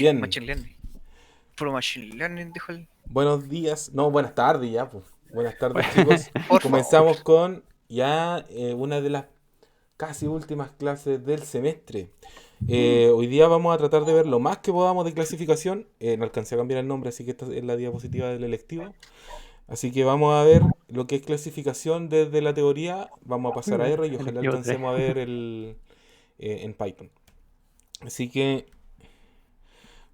Bien, Machine Learning. Puro Machine Learning, dijo el. buenos días, no, buenas tardes ya, pues. Buenas tardes, Bueno, chicos. por favor. Comenzamos con ya una de las casi últimas clases del semestre. Hoy día vamos a tratar de ver lo más que podamos de clasificación. No alcancé a cambiar el nombre, así que esta es la diapositiva del electivo. Así que vamos a ver lo que es clasificación desde la teoría. Vamos a pasar a R y ojalá Electivo 3. alcancemos a ver en Python. Así que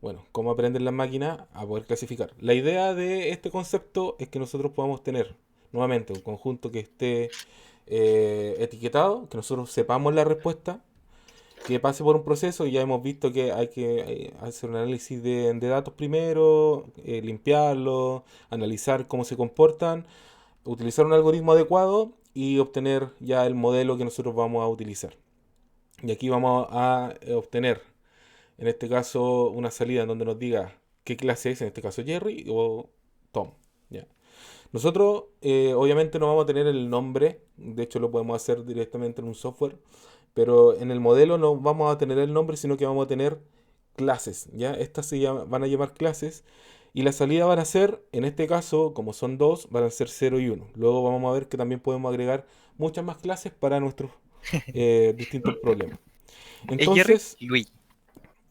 bueno, cómo aprenden las máquinas a poder clasificar. La idea de este concepto es que nosotros podamos tener nuevamente un conjunto que esté etiquetado, que nosotros sepamos la respuesta, que pase por un proceso. Ya hemos visto que hay que hacer un análisis de datos primero, limpiarlo, analizar cómo se comportan, utilizar un algoritmo adecuado y obtener ya el modelo que nosotros vamos a utilizar. Y aquí vamos a obtener en este caso una salida en donde nos diga qué clase es, en este caso Jerry o Tom. ¿Ya? Nosotros obviamente no vamos a tener el nombre, de hecho lo podemos hacer directamente en un software, pero en el modelo no vamos a tener el nombre, sino que vamos a tener clases. ¿Ya? Estas van a llamar clases y la salida van a ser, en este caso, como son dos, van a ser cero y uno. Luego vamos a ver que también podemos agregar muchas más clases para nuestros distintos problemas. ¿Es Jerry? Entonces, Luigi.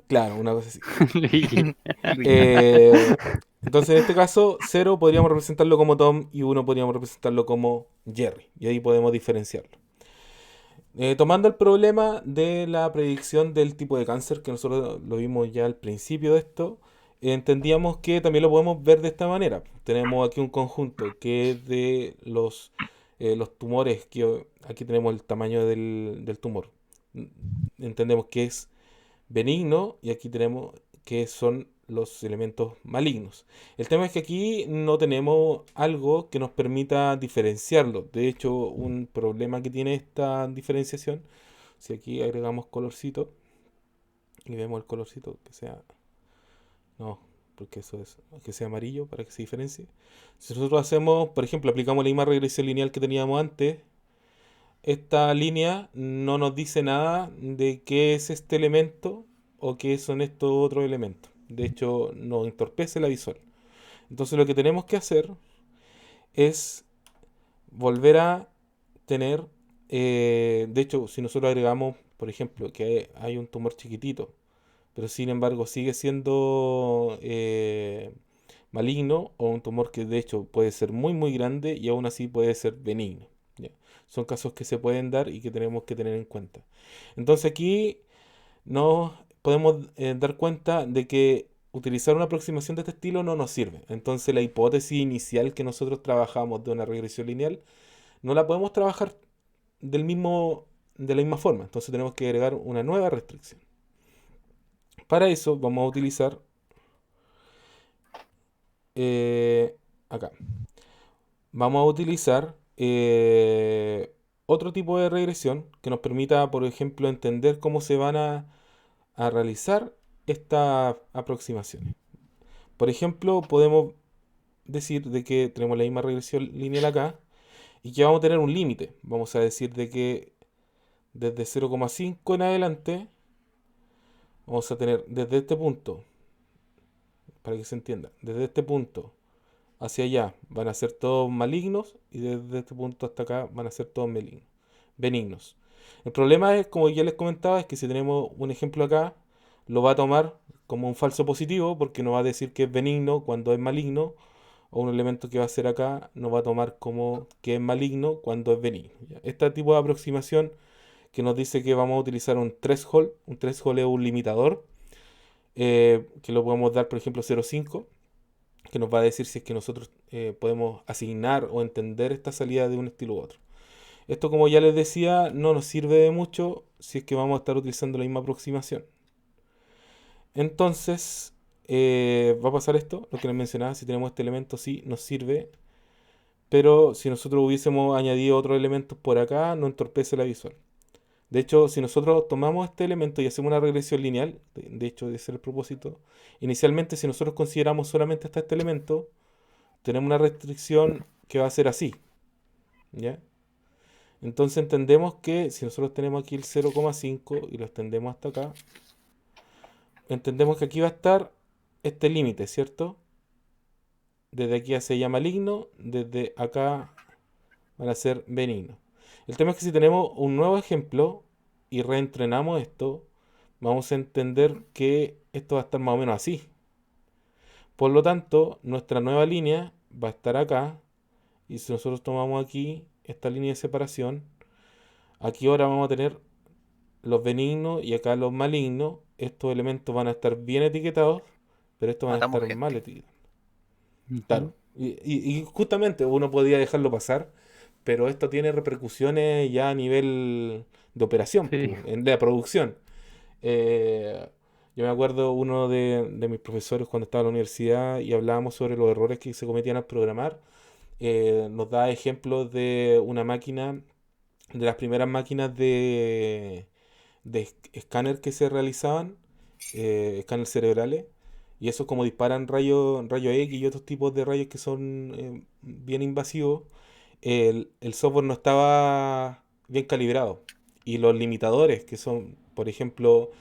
claro, una cosa así. Luigi. Luigi. Eh, entonces, en este caso, cero podríamos representarlo como Tom y uno podríamos representarlo como Jerry. Y ahí podemos diferenciarlo. Tomando el problema de la predicción del tipo de cáncer, que nosotros lo vimos ya al principio de esto, entendíamos que también lo podemos ver de esta manera. Tenemos aquí un conjunto que es de los tumores, que aquí tenemos el tamaño del tumor. Entendemos que es benigno y aquí tenemos que son los elementos malignos. El tema es que aquí no tenemos algo que nos permita diferenciarlo. De hecho, un problema que tiene esta diferenciación, si aquí agregamos colorcito y vemos el colorcito que sea, no, porque eso es que sea amarillo para que se diferencie. Si nosotros hacemos, por ejemplo, aplicamos la misma regresión lineal que teníamos antes, esta línea no nos dice nada de qué es este elemento o qué son estos otros elementos. De hecho, nos entorpece la visual. Entonces lo que tenemos que hacer es volver a tener, de hecho, si nosotros agregamos, por ejemplo, que hay un tumor chiquitito, pero sin embargo sigue siendo maligno, o un tumor que de hecho puede ser muy muy grande y aún así puede ser benigno. ¿Ya? Son casos que se pueden dar y que tenemos que tener en cuenta. Entonces aquí nos podemos dar cuenta de que utilizar una aproximación de este estilo no nos sirve. Entonces la hipótesis inicial que nosotros trabajamos de una regresión lineal no la podemos trabajar de la misma forma. Entonces tenemos que agregar una nueva restricción. Para eso vamos a utilizar eh, acá. Vamos a utilizar otro tipo de regresión que nos permita, por ejemplo, entender cómo se van a realizar estas aproximaciones. Por ejemplo, podemos decir de que tenemos la misma regresión lineal acá y que vamos a tener un límite. Vamos a decir de que desde 0,5 en adelante vamos a tener desde este punto, para que se entienda, desde este punto hacia allá van a ser todos malignos y desde este punto hasta acá van a ser todos benignos. El problema es, como ya les comentaba, es que si tenemos un ejemplo acá, lo va a tomar como un falso positivo porque no va a decir que es benigno cuando es maligno, o un elemento que va a ser acá no va a tomar como que es maligno cuando es benigno. ¿Ya? Este tipo de aproximación que nos dice que vamos a utilizar un threshold es un limitador, que lo podemos dar por ejemplo 0,5, que nos va a decir si es que nosotros podemos asignar o entender esta salida de un estilo u otro. Esto, como ya les decía, no nos sirve de mucho si es que vamos a estar utilizando la misma aproximación. Entonces, va a pasar esto, lo que les mencionaba, si tenemos este elemento sí nos sirve, pero si nosotros hubiésemos añadido otros elementos por acá, no entorpece la visual. De hecho, si nosotros tomamos este elemento y hacemos una regresión lineal, de hecho, ese es el propósito, inicialmente si nosotros consideramos solamente hasta este elemento, tenemos una restricción que va a ser así, ¿ya? Entonces entendemos que si nosotros tenemos aquí el 0,5 y lo extendemos hasta acá, entendemos que aquí va a estar este límite, ¿cierto? Desde aquí hacia maligno, desde acá van a ser benignos. El tema es que si tenemos un nuevo ejemplo y reentrenamos esto, vamos a entender que esto va a estar más o menos así. Por lo tanto, nuestra nueva línea va a estar acá. Y si nosotros tomamos aquí esta línea de separación, aquí ahora vamos a tener los benignos y acá los malignos. Estos elementos van a estar bien etiquetados, pero estos van a Matamos estar mal gente. etiquetados. Ujú. Claro. Y justamente uno podía dejarlo pasar, pero esto tiene repercusiones ya a nivel de operación, Sí. en la producción. Eh, yo me acuerdo uno de mis profesores cuando estaba en la universidad y hablábamos sobre los errores que se cometían al programar. Nos da ejemplos de una máquina, de las primeras máquinas de escáner que se realizaban, escáner cerebrales, y eso como disparan rayo X y otros tipos de rayos que son bien invasivos, el software no estaba bien calibrado. Y los limitadores, que son, por ejemplo,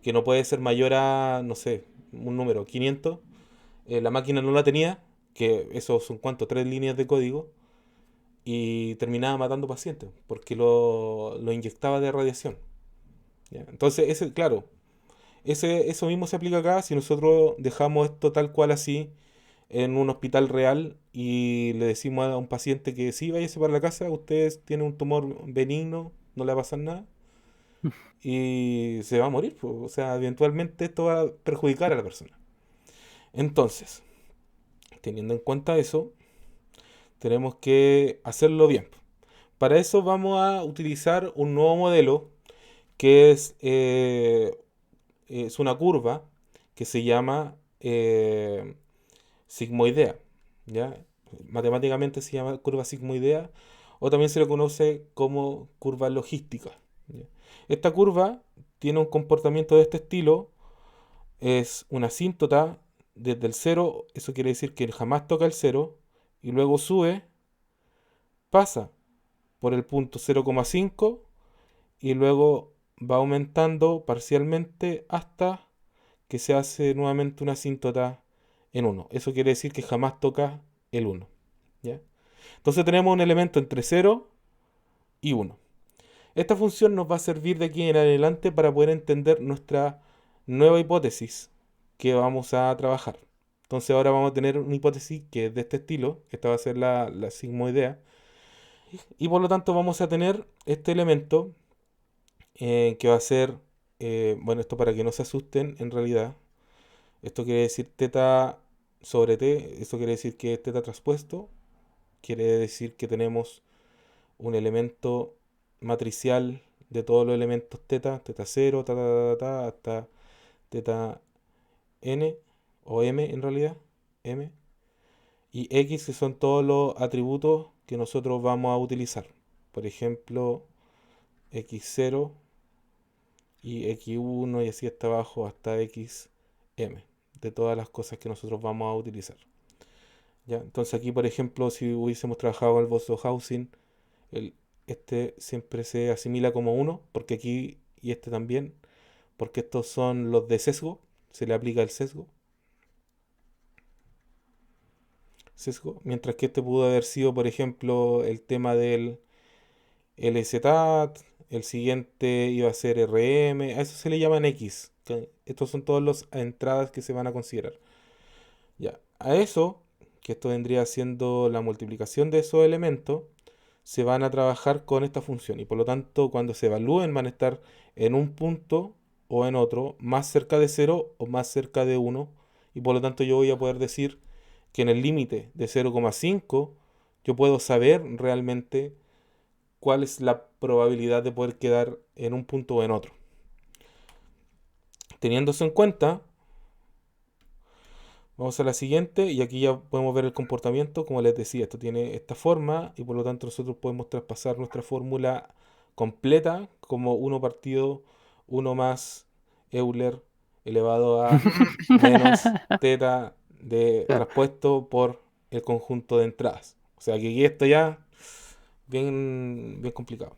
que no puede ser mayor a, no sé, un número, 500, la máquina no la tenía, que eso son cuánto, 3 líneas de código, y terminaba matando pacientes, porque lo inyectaba de radiación. ¿Ya? Entonces, claro, eso mismo se aplica acá si nosotros dejamos esto tal cual así en un hospital real y le decimos a un paciente que sí, váyase para la casa, usted tiene un tumor benigno, no le va a pasar nada y se va a morir, pues. O sea, eventualmente esto va a perjudicar a la persona. Entonces, teniendo en cuenta eso, tenemos que hacerlo bien. Para eso vamos a utilizar un nuevo modelo que es una curva que se llama sigmoidea, ¿ya? Matemáticamente se llama curva sigmoidea o también se le conoce como curva logística, ¿ya? Esta curva tiene un comportamiento de este estilo, es una asíntota desde el cero, eso quiere decir que jamás toca el cero, y luego sube, pasa por el punto 0,5 y luego va aumentando parcialmente hasta que se hace nuevamente una asíntota en uno. Eso quiere decir que jamás toca el uno, ¿ya? Entonces tenemos un elemento entre cero y uno. Esta función nos va a servir de aquí en adelante para poder entender nuestra nueva hipótesis que vamos a trabajar. Entonces ahora vamos a tener una hipótesis que es de este estilo, esta va a ser la sigmoidea, y por lo tanto vamos a tener este elemento que va a ser, bueno, esto para que no se asusten en realidad, esto quiere decir teta sobre t, esto quiere decir que es teta traspuesto, quiere decir que tenemos un elemento matricial de todos los elementos teta, teta 0, hasta teta n o m en realidad, m, y x que son todos los atributos que nosotros vamos a utilizar. Por ejemplo, x0 y x1 y así hasta abajo hasta xm, de todas las cosas que nosotros vamos a utilizar. ¿Ya? Entonces aquí, por ejemplo, si hubiésemos trabajado en el Boston Housing, el, este siempre se asimila como uno, porque aquí y este también, porque estos son los de sesgo, se le aplica el sesgo, mientras que este pudo haber sido, por ejemplo, el tema del LZAT, el siguiente iba a ser RM, a eso se le llaman X. Estos son todas las entradas que se van a considerar. Ya, a eso, que esto vendría siendo la multiplicación de esos elementos, se van a trabajar con esta función y por lo tanto cuando se evalúen van a estar en un punto o en otro, más cerca de cero o más cerca de uno, y por lo tanto yo voy a poder decir que en el límite de 0,5 yo puedo saber realmente cuál es la probabilidad de poder quedar en un punto o en otro. Teniendo eso en cuenta, vamos a la siguiente y aquí ya podemos ver el comportamiento. Como les decía, esto tiene esta forma y por lo tanto nosotros podemos traspasar nuestra fórmula completa como 1 partido 1 más Euler elevado a menos teta de traspuesto por el conjunto de entradas. O sea que aquí esto ya bien, bien complicado.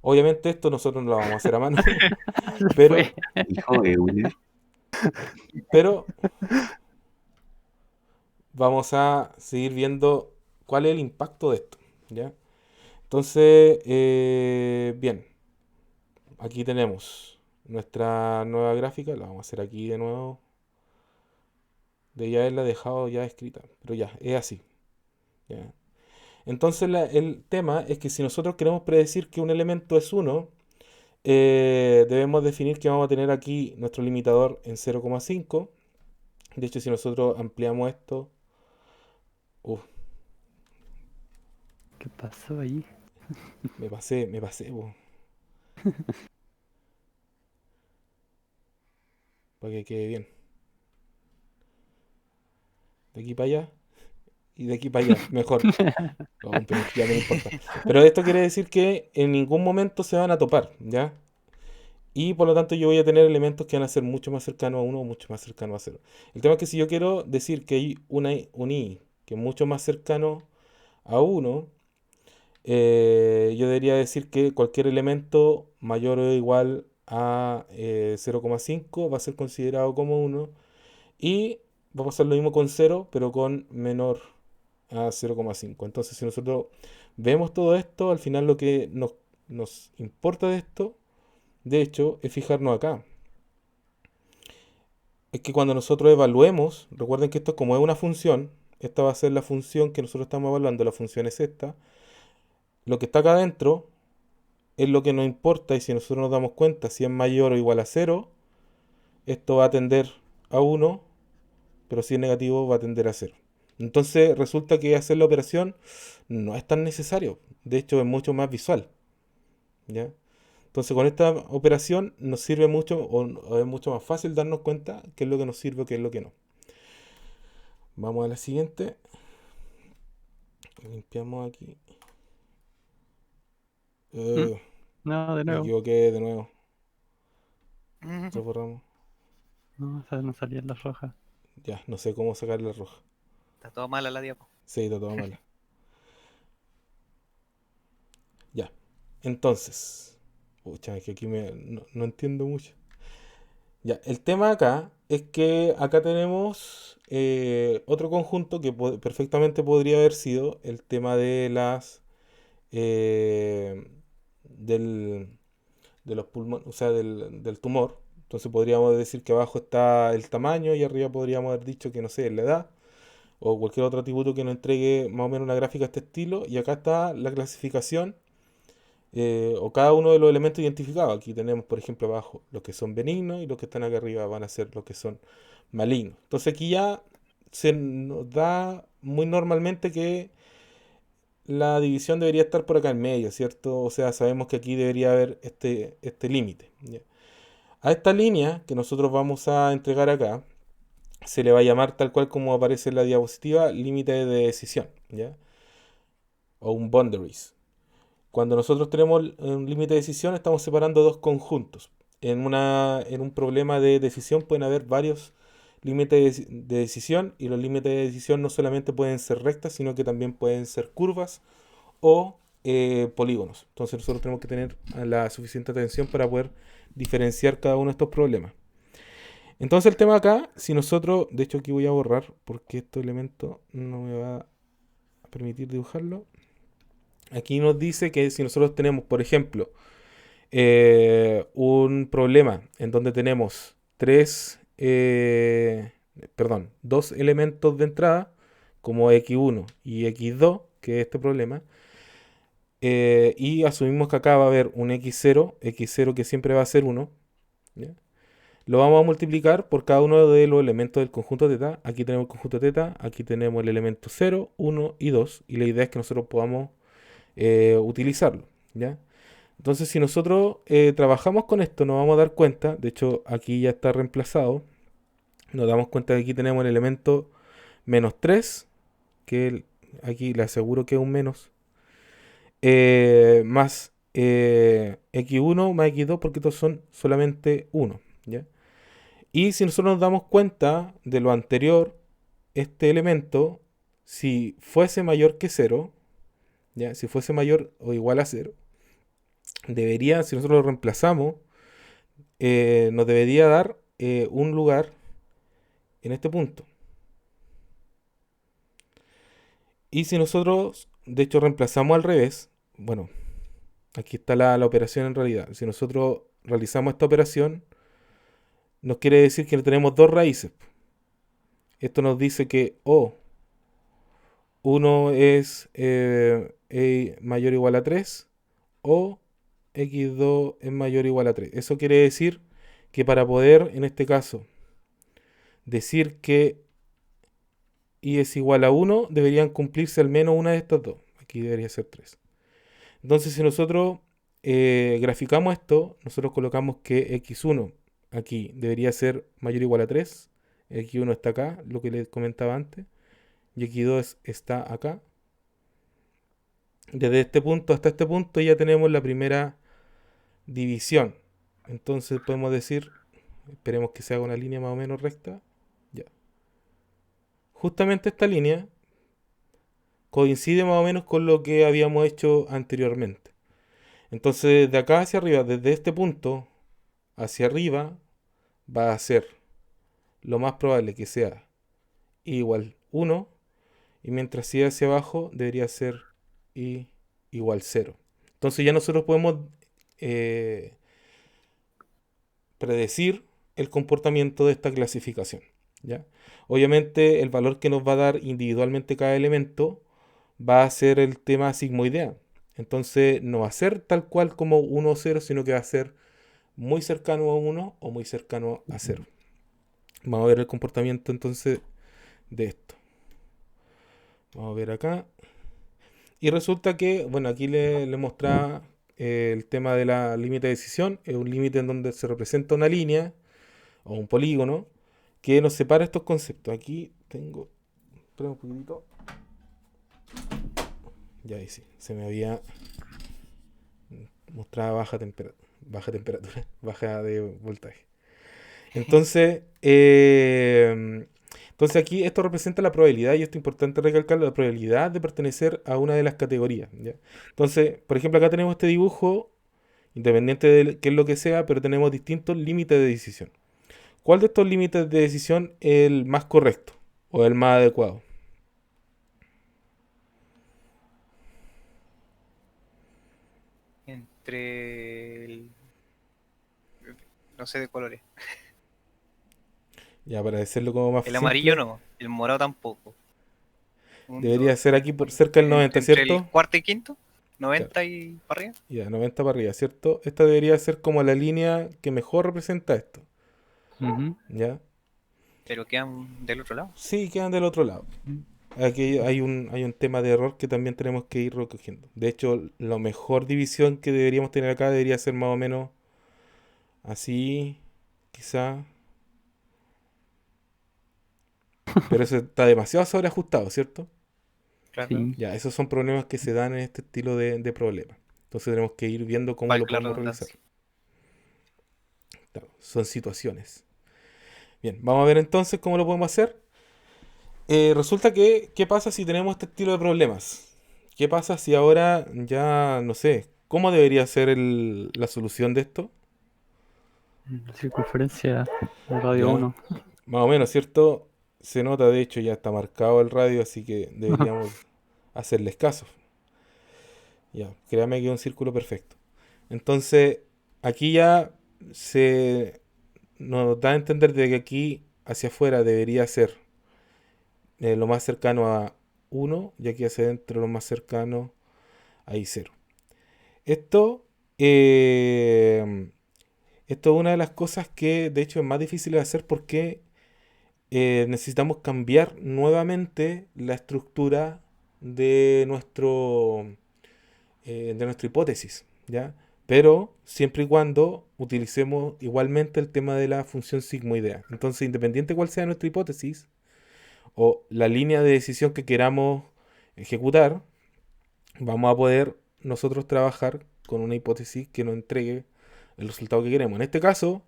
Obviamente esto nosotros no lo vamos a hacer a mano, Se pero fue. Dijo Euler. Pero vamos a seguir viendo cuál es el impacto de esto, ¿ya? Entonces, bien, aquí tenemos nuestra nueva gráfica, la vamos a hacer aquí de nuevo. De ya haberla dejado ya escrita, pero ya, es así, ¿ya? Entonces el tema es que si nosotros queremos predecir que un elemento es uno, debemos definir que vamos a tener aquí nuestro limitador en 0,5. De hecho, si nosotros ampliamos esto, uf, ¿Qué pasó ahí? me pasé, po, para que quede bien. De aquí para allá y de aquí para allá, mejor. Oh, pero ya no me importa. Pero esto quiere decir que en ningún momento se van a topar, ¿ya? Y por lo tanto yo voy a tener elementos que van a ser mucho más cercanos a uno o mucho más cercanos a cero. El tema es que si yo quiero decir que hay un i que es mucho más cercano a uno, yo debería decir que cualquier elemento mayor o igual a 0,5 va a ser considerado como uno. Y vamos a hacer lo mismo con cero, pero con menor a 0,5. Entonces, si nosotros vemos todo esto, al final lo que nos importa de esto, de hecho, es fijarnos acá. Es que cuando nosotros evaluemos, recuerden que esto como es una función, esta va a ser la función que nosotros estamos evaluando, la función es esta. Lo que está acá adentro es lo que nos importa y si nosotros nos damos cuenta si es mayor o igual a cero, esto va a tender a uno, pero si es negativo va a tender a cero. Entonces resulta que hacer la operación no es tan necesario, de hecho es mucho más visual, ¿ya? Entonces con esta operación nos sirve mucho o es mucho más fácil darnos cuenta qué es lo que nos sirve o qué es lo que no. Vamos a la siguiente. Limpiamos aquí. ¿Mm? Eh, No, de Me nuevo. equivoqué de nuevo. Lo Ujú. borramos. No, o sea, no salían las rojas. Ya, no sé cómo sacar la roja. Está todo mala la diapo. Sí, está toda mala. Ya. Entonces. Pucha, es que aquí no entiendo mucho. Ya, el tema acá es que acá tenemos otro conjunto que perfectamente podría haber sido el tema de las eh, del, de los pulmones, o sea, del tumor. Entonces podríamos decir que abajo está el tamaño y arriba podríamos haber dicho que no sé, la edad o cualquier otro atributo que nos entregue más o menos una gráfica de este estilo. Y acá está la clasificación o cada uno de los elementos identificados. Aquí tenemos, por ejemplo, abajo los que son benignos y los que están acá arriba van a ser los que son malignos. Entonces aquí ya se nos da muy normalmente que la división debería estar por acá en medio, ¿cierto? O sea, sabemos que aquí debería haber este límite. ¿Ya? A esta línea que nosotros vamos a entregar acá, se le va a llamar tal cual como aparece en la diapositiva, límite de decisión, ¿ya? O un boundaries. Cuando nosotros tenemos un límite de decisión, estamos separando dos conjuntos. En un problema de decisión pueden haber varios límites de decisión y los límites de decisión no solamente pueden ser rectas, sino que también pueden ser curvas o polígonos. Entonces nosotros tenemos que tener la suficiente atención para poder diferenciar cada uno de estos problemas. Entonces el tema acá, si nosotros, de hecho aquí voy a borrar porque este elemento no me va a permitir dibujarlo. Aquí nos dice que si nosotros tenemos, por ejemplo, un problema en donde tenemos dos elementos de entrada, como x1 y x2, que es este problema, y asumimos que acá va a haber un x0 que siempre va a ser 1, ¿ya? Lo vamos a multiplicar por cada uno de los elementos del conjunto teta. Aquí tenemos el conjunto teta, aquí tenemos el elemento 0, 1 y 2, y la idea es que nosotros podamos utilizarlo, ¿ya? Entonces, si nosotros trabajamos con esto, nos vamos a dar cuenta, de hecho, aquí ya está reemplazado, nos damos cuenta que aquí tenemos el elemento -3, aquí le aseguro que es un menos, más x1 más x2, porque estos son solamente 1, ¿ya? Y si nosotros nos damos cuenta de lo anterior, este elemento, si fuese mayor que 0, ¿ya? Si fuese mayor o igual a 0, debería, si nosotros lo reemplazamos, nos debería dar un lugar en este punto. Y si nosotros, de hecho, reemplazamos al revés, bueno, aquí está la operación en realidad. Si nosotros realizamos esta operación, nos quiere decir que tenemos dos raíces. Esto nos dice que uno es e mayor o igual a 3 o x2 es mayor o igual a 3. Eso quiere decir que para poder, en este caso, decir que y es igual a 1, deberían cumplirse al menos una de estas dos. Aquí debería ser 3. Entonces, si nosotros graficamos esto, nosotros colocamos que x1 aquí debería ser mayor o igual a 3. X1 está acá, lo que les comentaba antes. Y x2 está acá. Desde este punto hasta este punto ya tenemos la primera división. Entonces podemos decir, esperemos que se haga una línea más o menos recta. Ya. Justamente esta línea coincide más o menos con lo que habíamos hecho anteriormente. Entonces de acá hacia arriba, desde este punto hacia arriba, va a ser lo más probable que sea i igual 1. Y mientras siga hacia abajo, debería ser i igual 0. Entonces ya nosotros podemos predecir el comportamiento de esta clasificación, ¿ya? Obviamente el valor que nos va a dar individualmente cada elemento va a ser el tema sigmoidea. Entonces no va a ser tal cual como 1 o 0, sino que va a ser muy cercano a 1 o muy cercano a 0. Vamos a ver el comportamiento entonces de esto. Vamos a ver acá. Y resulta que, bueno, aquí le mostraba el tema de la límite de decisión. Es un límite en donde se representa una línea o un polígono que nos separa estos conceptos. Aquí tengo... Espera un poquitito. Ya ahí sí, se me había mostrado baja temperatura, baja de voltaje. Entonces, entonces aquí esto representa la probabilidad, y esto es importante recalcar, la probabilidad de pertenecer a una de las categorías, ¿ya? Entonces, por ejemplo, acá tenemos este dibujo, independiente de qué es lo que sea, pero tenemos distintos límites de decisión. ¿Cuál de estos límites de decisión es el más correcto o el más adecuado? Entre el... No sé de colores. Ya, para decirlo como más El simple, amarillo no, el morado tampoco. Un, dos, debería ser tres, aquí por cuatro. cerca del 90, Entre el ¿cierto? cuarto y quinto, Claro. 90 y para arriba. Ya, 90 para arriba, ¿cierto? Esta debería ser como la línea que mejor representa esto, Ujú. ¿ya? Pero quedan del otro lado. Sí, quedan del otro lado. Aquí hay un tema de error que también tenemos que ir recogiendo. De hecho, la mejor división que deberíamos tener acá debería ser más o menos así, quizá. Pero eso está demasiado sobreajustado, ¿cierto? Claro. Sí. Ya, esos son problemas que se dan en este estilo de problemas. Entonces tenemos que ir viendo cómo lo Valga la podemos realizar. redundancia. Claro, son situaciones. Bien, vamos a ver entonces cómo lo podemos hacer. Resulta que, ¿qué pasa si tenemos este estilo de problemas? ¿Qué pasa si ahora ya, no sé, cómo debería ser la solución de esto? Circunferencia de radio Ya, 1. más o menos, ¿cierto? Se nota, de hecho, ya está marcado el radio, así que deberíamos hacerles caso. Ya, créame que es un círculo perfecto. Entonces, aquí ya se nos da a entender de que aquí hacia afuera debería ser lo más cercano a 1 y aquí hacia adentro lo más cercano a I0. Esto, eh, esto es una de las cosas que de hecho es más difícil de hacer porque necesitamos cambiar nuevamente la estructura de nuestra hipótesis, ¿ya? Pero siempre y cuando utilicemos igualmente el tema de la función sigmoidea. Entonces, independiente cuál sea nuestra hipótesis o la línea de decisión que queramos ejecutar, vamos a poder nosotros trabajar con una hipótesis que nos entregue el resultado que queremos. En este caso,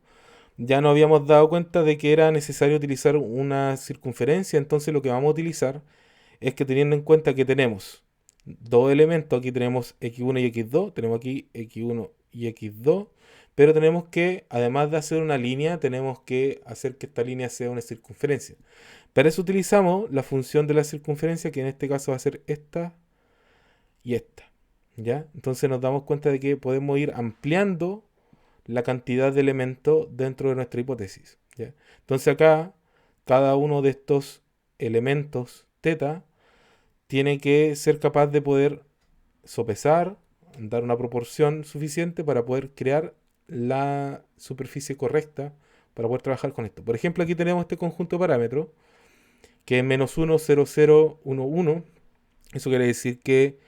ya nos habíamos dado cuenta de que era necesario utilizar una circunferencia, entonces lo que vamos a utilizar es que teniendo en cuenta que tenemos dos elementos, aquí tenemos x1 y x2, tenemos aquí x1 y x2, pero tenemos que, además de hacer una línea, tenemos que hacer que esta línea sea una circunferencia. Para eso utilizamos la función de la circunferencia, que en este caso va a ser esta y esta. ¿Ya? Entonces nos damos cuenta de que podemos ir ampliando la cantidad de elementos dentro de nuestra hipótesis. ¿Ya? Entonces acá, cada uno de estos elementos θ tiene que ser capaz de poder sopesar, dar una proporción suficiente para poder crear la superficie correcta para poder trabajar con esto. Por ejemplo, aquí tenemos este conjunto de parámetros que es -1, 0, 0, 1, 1. Eso quiere decir que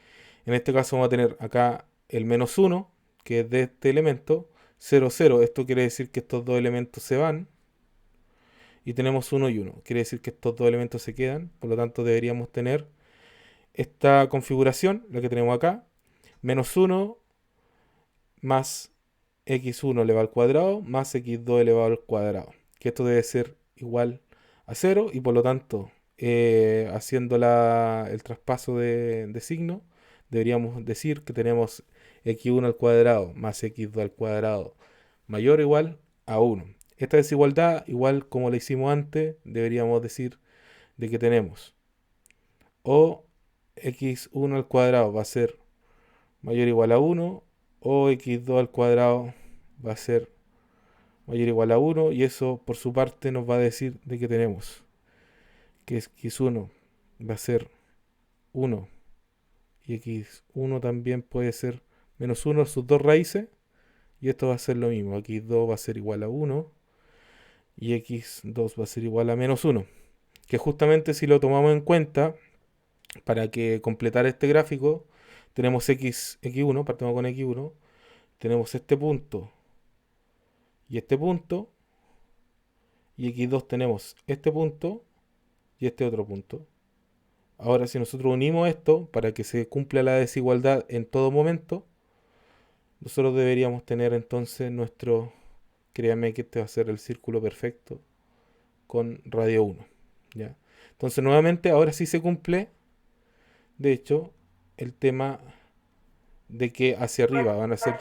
en este caso vamos a tener acá el -1, que es de este elemento, 0, 0. Esto quiere decir que estos dos elementos se van. Y tenemos 1 y 1. Quiere decir que estos dos elementos se quedan. Por lo tanto, deberíamos tener esta configuración, la que tenemos acá. -1 más x1 elevado al cuadrado más x2 elevado al cuadrado. Que esto debe ser igual a 0 y por lo tanto, haciendo el traspaso de signo, deberíamos decir que tenemos x1 al cuadrado más x2 al cuadrado mayor o igual a 1. Esta desigualdad, igual como la hicimos antes, deberíamos decir de que tenemos o x1 al cuadrado va a ser mayor o igual a 1 o x2 al cuadrado va a ser mayor o igual a 1 y eso por su parte nos va a decir de que tenemos que x1 va a ser 1 y x1 también puede ser -1 sus dos raíces y esto va a ser lo mismo, x2 va a ser igual a 1 y x2 va a ser igual a -1, que justamente si lo tomamos en cuenta para que completar este gráfico tenemos x1, partimos con x1, tenemos este punto y este punto, y x2 tenemos este punto y este otro punto. Ahora, si nosotros unimos esto para que se cumpla la desigualdad en todo momento, nosotros deberíamos tener entonces créame que este va a ser el círculo perfecto con radio 1. ¿Ya? Entonces, nuevamente, ahora sí se cumple, de hecho, el tema de que hacia arriba van a ser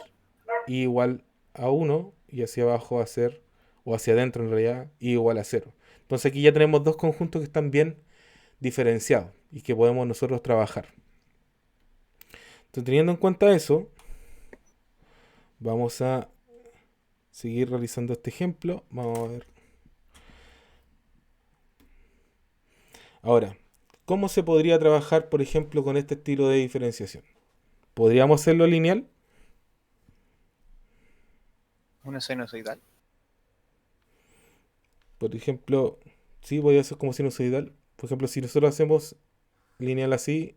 i igual a 1 y hacia abajo va a ser, o hacia adentro en realidad, i igual a 0. Entonces aquí ya tenemos dos conjuntos que están bien diferenciados y que podemos nosotros trabajar. Entonces, teniendo en cuenta eso, vamos a seguir realizando este ejemplo. Vamos a ver. Ahora, ¿cómo se podría trabajar, por ejemplo, con este estilo de diferenciación? ¿Podríamos hacerlo lineal? Una sinusoidal. Por ejemplo, sí, voy a hacer como sinusoidal. Por ejemplo, si nosotros hacemos lineal así,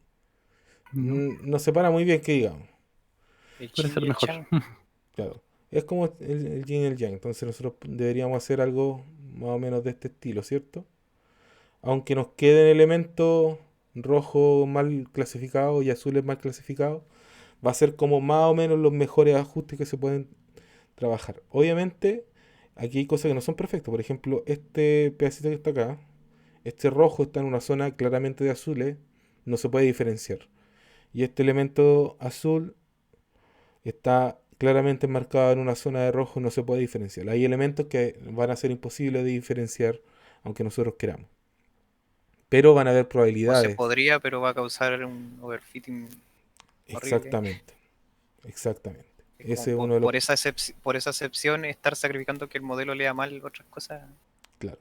No, no separa muy bien que digamos. El puede yin ser y el mejor. yang. Claro. Es como el yin y el yang. Entonces nosotros deberíamos hacer algo más o menos de este estilo, ¿cierto? Aunque nos queden elementos rojos mal clasificados y azules mal clasificados, va a ser como más o menos los mejores ajustes que se pueden trabajar. Obviamente, aquí hay cosas que no son perfectas. Por ejemplo, este pedacito que está acá, este rojo está en una zona claramente de azules, no se puede diferenciar. Y este elemento azul está claramente marcado en una zona de rojo, no se puede diferenciar. Hay elementos que van a ser imposibles de diferenciar, aunque nosotros queramos. Pero van a haber O se probabilidades. podría, pero va a causar un overfitting horrible. Exactamente, exactamente. Es como Ese es uno de los... por esa excepción estar sacrificando que el modelo lea mal otras cosas. Claro.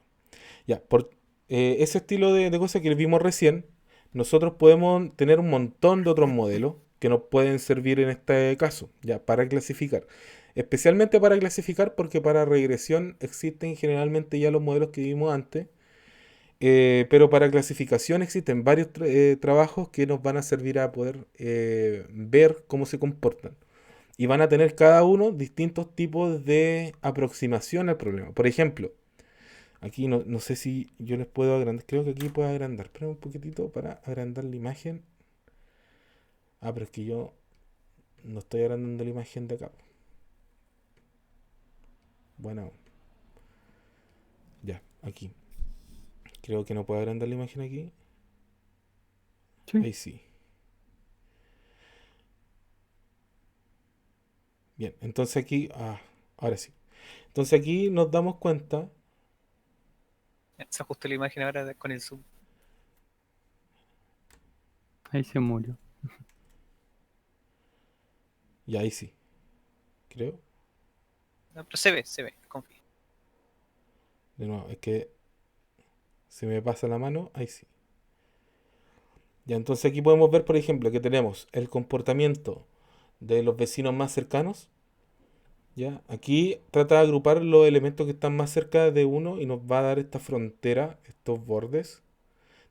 Ya, por ese estilo de cosas que vimos recién, nosotros podemos tener un montón de otros modelos que nos pueden servir en este caso, ya, para clasificar. Especialmente para clasificar porque para regresión existen generalmente ya los modelos que vimos antes, pero para clasificación existen varios trabajos que nos van a servir a poder ver cómo se comportan. Y van a tener cada uno distintos tipos de aproximación al problema. Por ejemplo, aquí no sé si yo les puedo agrandar. Creo que aquí puedo agrandar. Pero un poquitito para agrandar la imagen. Ah, pero es que yo no estoy agrandando la imagen de acá. Bueno, ya, aquí. Creo que no puedo agrandar la imagen aquí. Sí. Ahí sí. Bien, entonces aquí, Ahora sí. Entonces aquí nos damos cuenta, Se ajustó la imagen ahora con el zoom. Ahí se murió. y ahí sí, creo. No, pero se ve, confía. De nuevo, es que se me pasa la mano, ahí sí. Ya, entonces aquí podemos ver, por ejemplo, que tenemos el comportamiento de los vecinos más cercanos. ¿Ya? Aquí trata de agrupar los elementos que están más cerca de uno y nos va a dar esta frontera, estos bordes.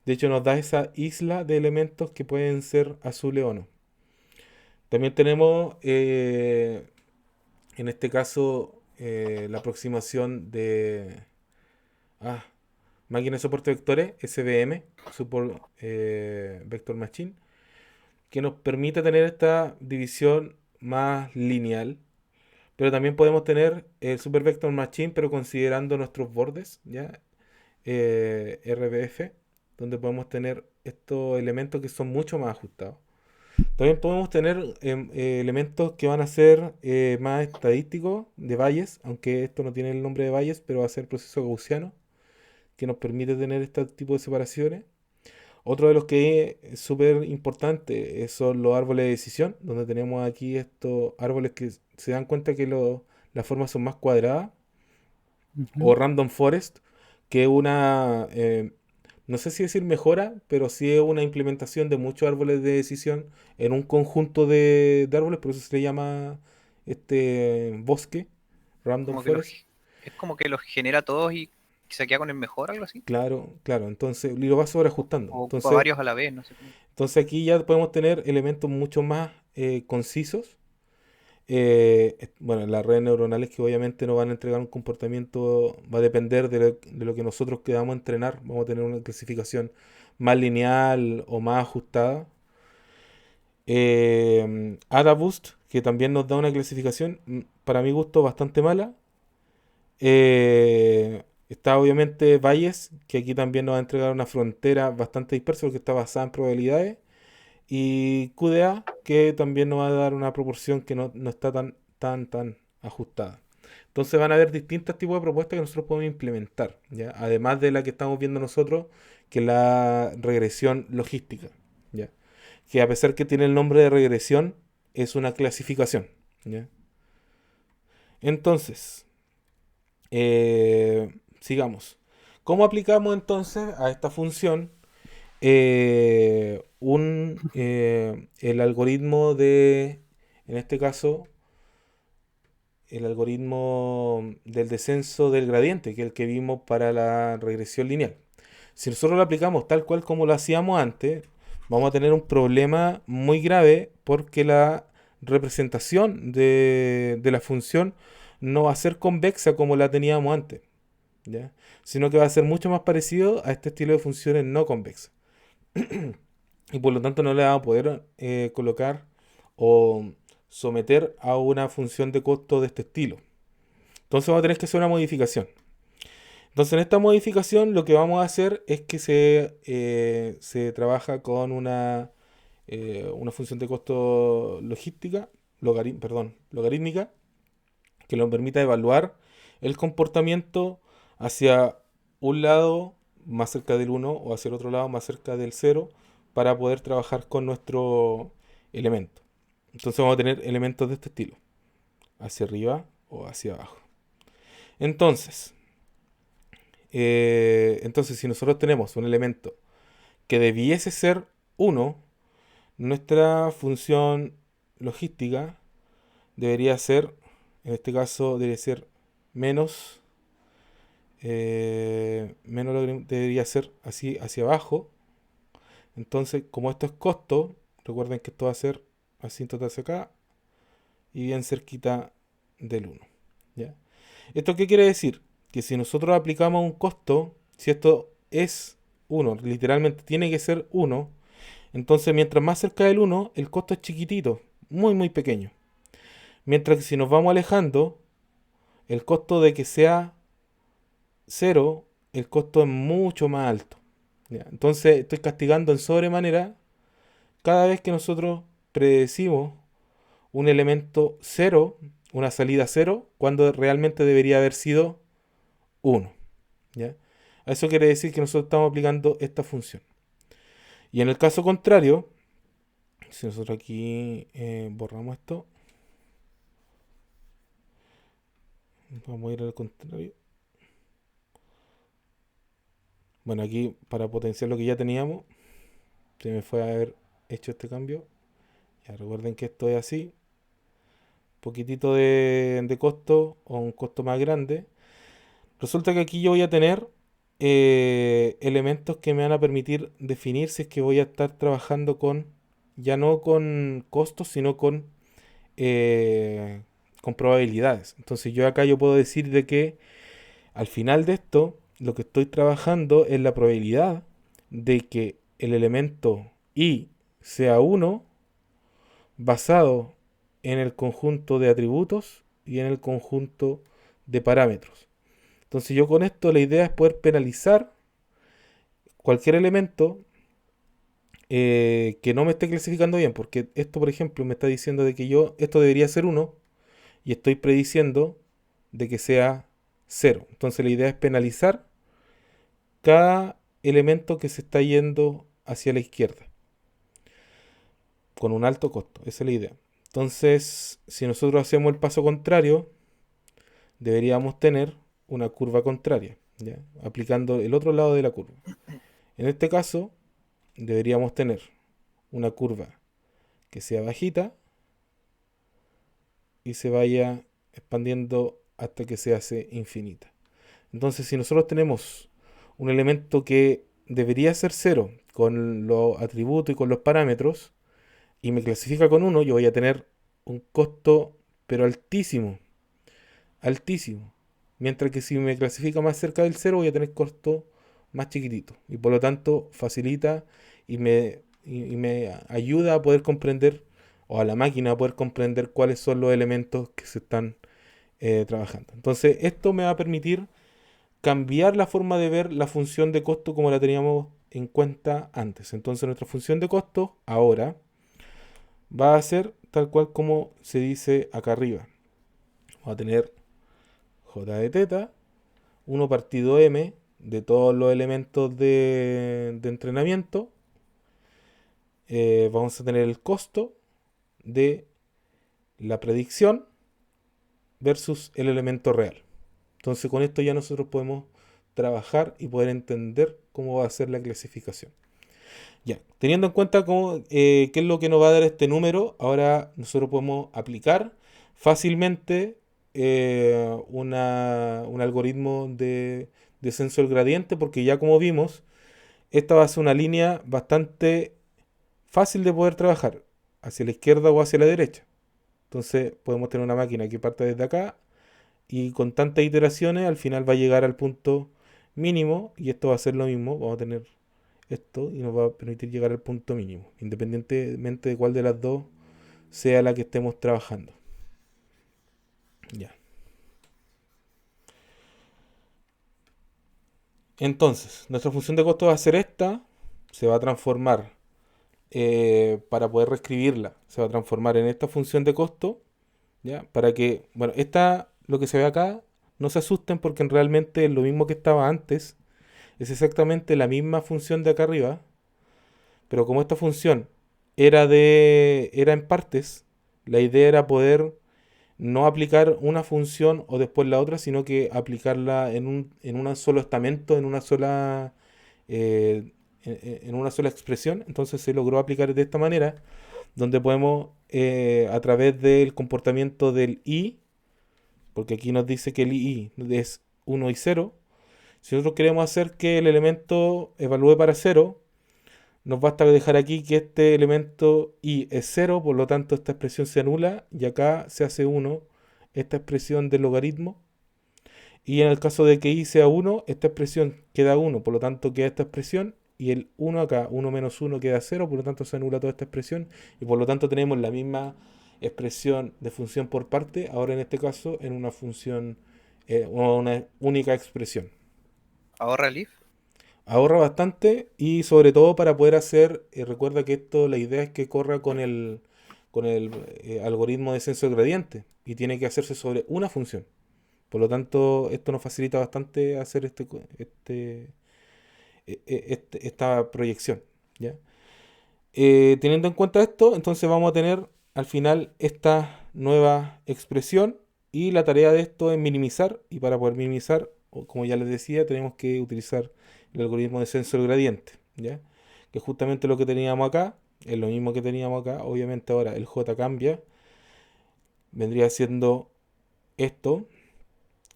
De hecho, nos da esa isla de elementos que pueden ser azules o no. También tenemos, en este caso, la aproximación de ah, máquina de soporte de vectores, SVM, Support Vector Machine, que nos permite tener esta división más lineal. Pero también podemos tener el Super Vector Machine, pero considerando nuestros bordes, ¿ya? RBF, donde podemos tener estos elementos que son mucho más ajustados. También podemos tener elementos que van a ser más estadísticos de Bayes, aunque esto no tiene el nombre de Bayes, pero va a ser proceso gaussiano, que nos permite tener este tipo de separaciones. Otro de los que es súper importante son los árboles de decisión, donde tenemos aquí estos árboles que se dan cuenta que las formas son más cuadradas, Ujú. o random forest, que es una, no sé si decir mejora, pero sí es una implementación de muchos árboles de decisión en un conjunto de árboles, por eso se le llama este bosque, random Como que forest. es como que los genera todos y se queda con el mejor, algo así. Claro, claro, entonces, y lo va sobreajustando. O ocupa Entonces, varios a la vez, no sé cómo. aquí ya podemos tener elementos mucho más concisos. Bueno, las redes neuronales que obviamente nos van a entregar un comportamiento, va a depender de lo que nosotros queramos entrenar. Vamos a tener una clasificación más lineal o más ajustada. AdaBoost, que también nos da una clasificación, para mi gusto, bastante mala. Está obviamente Bayes, que aquí también nos va a entregar una frontera bastante dispersa porque está basada en probabilidades. Y QDA, que también nos va a dar una proporción que no está tan ajustada. Entonces van a haber distintos tipos de propuestas que nosotros podemos implementar, ¿ya? Además de la que estamos viendo nosotros, que es la regresión logística, ¿ya? Que a pesar que tiene el nombre de regresión, es una clasificación, ¿ya? Entonces, sigamos. ¿Cómo aplicamos entonces a esta función el algoritmo en este caso, el algoritmo del descenso del gradiente, que es el que vimos para la regresión lineal? Si nosotros lo aplicamos tal cual como lo hacíamos antes, vamos a tener un problema muy grave porque la representación de la función no va a ser convexa como la teníamos antes, ¿ya? Sino que va a ser mucho más parecido a este estilo de funciones no convexas. Y por lo tanto no le vamos a poder colocar o someter a una función de costo de este estilo. Entonces vamos a tener que hacer una modificación. Entonces en esta modificación lo que vamos a hacer es que se trabaja con una función de costo logística, logarítmica, que nos permita evaluar el comportamiento hacia un lado más cerca del uno o hacia el otro lado más cerca del cero para poder trabajar con nuestro elemento. Entonces vamos a tener elementos de este estilo, hacia arriba o hacia abajo. Entonces, si nosotros tenemos un elemento que debiese ser uno, nuestra función logística debería ser, en este caso, debería ser menos, debería ser así hacia abajo. Entonces, como esto es costo, recuerden que esto va a ser asíntota hacia acá y bien cerquita del uno, ¿ya? ¿Esto qué quiere decir? Que si nosotros aplicamos un costo, si esto es uno, literalmente tiene que ser uno, entonces mientras más cerca del uno, el costo es chiquitito, muy pequeño. Mientras que si nos vamos alejando, el costo de que sea cero, el costo es mucho más alto, ¿ya? Entonces estoy castigando en sobremanera cada vez que nosotros predecimos un elemento cero una salida 0 cuando realmente debería haber sido 1. ¿Ya? Eso quiere decir que nosotros estamos aplicando esta función. Y en el caso contrario, si nosotros aquí borramos esto, vamos a ir al contrario. Bueno, aquí para potenciar lo que ya teníamos, se me fue a haber hecho este cambio. Ya recuerden que esto es así, poquitito de costo o un costo más grande. Resulta que aquí yo voy a tener elementos que me van a permitir definir si es que voy a estar trabajando con, ya no con costos, sino eh, con probabilidades. Entonces yo puedo decir de que al final de esto, lo que estoy trabajando es la probabilidad de que el elemento i sea 1 basado en el conjunto de atributos y en el conjunto de parámetros. Entonces yo con esto la idea es poder penalizar cualquier elemento que no me esté clasificando bien, porque esto por ejemplo me está diciendo de que esto debería ser 1 y estoy prediciendo de que sea 0. Entonces la idea es penalizar cada elemento que se está yendo hacia la izquierda con un alto costo. Esa es la idea. Entonces, si nosotros hacemos el paso contrario, deberíamos tener una curva contraria, ¿ya? Aplicando el otro lado de la curva. En este caso, deberíamos tener una curva que sea bajita y se vaya expandiendo hasta que se hace infinita. Entonces, si nosotros tenemos un elemento que debería ser 0 con los atributos y con los parámetros y me clasifica con 1, yo voy a tener un costo pero altísimo, altísimo. Mientras que si me clasifica más cerca del 0 voy a tener costo más chiquitito. Y por lo tanto facilita y me ayuda a poder comprender, o a la máquina a poder comprender cuáles son los elementos que se están trabajando. Entonces esto me va a permitir cambiar la forma de ver la función de costo como la teníamos en cuenta antes. Entonces nuestra función de costo ahora va a ser tal cual como se dice acá arriba. Vamos a tener j de teta, 1 partido m de todos los elementos de entrenamiento. Vamos a tener el costo de la predicción versus el elemento real. Entonces con esto ya nosotros podemos trabajar y poder entender cómo va a ser la clasificación. Ya, teniendo en cuenta qué es lo que nos va a dar este número, ahora nosotros podemos aplicar fácilmente un algoritmo de descenso del gradiente, porque ya como vimos, esta va a ser una línea bastante fácil de poder trabajar, hacia la izquierda o hacia la derecha. Entonces podemos tener una máquina que parte desde acá y con tantas iteraciones al final va a llegar al punto mínimo y esto va a ser lo mismo, vamos a tener esto y nos va a permitir llegar al punto mínimo, independientemente de cuál de las dos sea la que estemos trabajando. Ya. Entonces, nuestra función de costo va a ser esta, se va a transformar para poder reescribirla, se va a transformar en esta función de costo, ¿ya? Para que, bueno, lo que se ve acá, no se asusten porque realmente es lo mismo que estaba antes, es exactamente la misma función de acá arriba, pero como esta función era en partes, la idea era poder no aplicar una función o después la otra, sino que aplicarla en un solo estamento, en una sola expresión. Entonces se logró aplicar de esta manera, donde podemos, a través del comportamiento del i, porque aquí nos dice que el i es 1 y 0, si nosotros queremos hacer que el elemento evalúe para 0, nos basta dejar aquí que este elemento i es 0, por lo tanto esta expresión se anula y acá se hace 1 esta expresión del logaritmo. Y en el caso de que i sea 1, esta expresión queda 1, por lo tanto queda esta expresión y el 1 acá, 1 menos 1 queda 0, por lo tanto se anula toda esta expresión y por lo tanto tenemos la misma expresión de función por parte, ahora en este caso en una función, una única expresión. ¿Ahorra el if? Ahorra bastante y sobre todo para poder hacer, recuerda que esto, la idea es que corra con el algoritmo de descenso del gradiente y tiene que hacerse sobre una función. Por lo tanto, esto nos facilita bastante hacer esta proyección, ¿ya? Teniendo en cuenta esto, entonces vamos a tener al final esta nueva expresión y la tarea de esto es minimizar, y para poder minimizar, como ya les decía, tenemos que utilizar el algoritmo de descenso del gradiente, ¿ya? Que es justamente lo que teníamos acá, es lo mismo que teníamos acá. Obviamente ahora el j cambia, vendría siendo esto.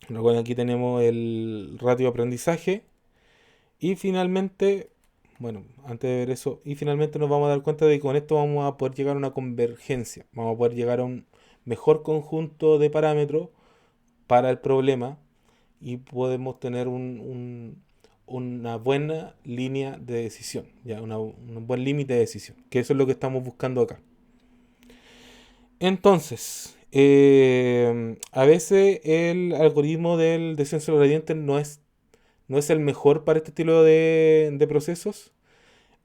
Recuerden, aquí tenemos el ratio de aprendizaje y finalmente, bueno, antes de ver eso, y finalmente nos vamos a dar cuenta de que con esto vamos a poder llegar a una convergencia, vamos a poder llegar a un mejor conjunto de parámetros para el problema y podemos tener una buena línea de decisión, ya un buen límite de decisión, que eso es lo que estamos buscando acá. Entonces, a veces el algoritmo del descenso del gradiente no es el mejor para este estilo de procesos.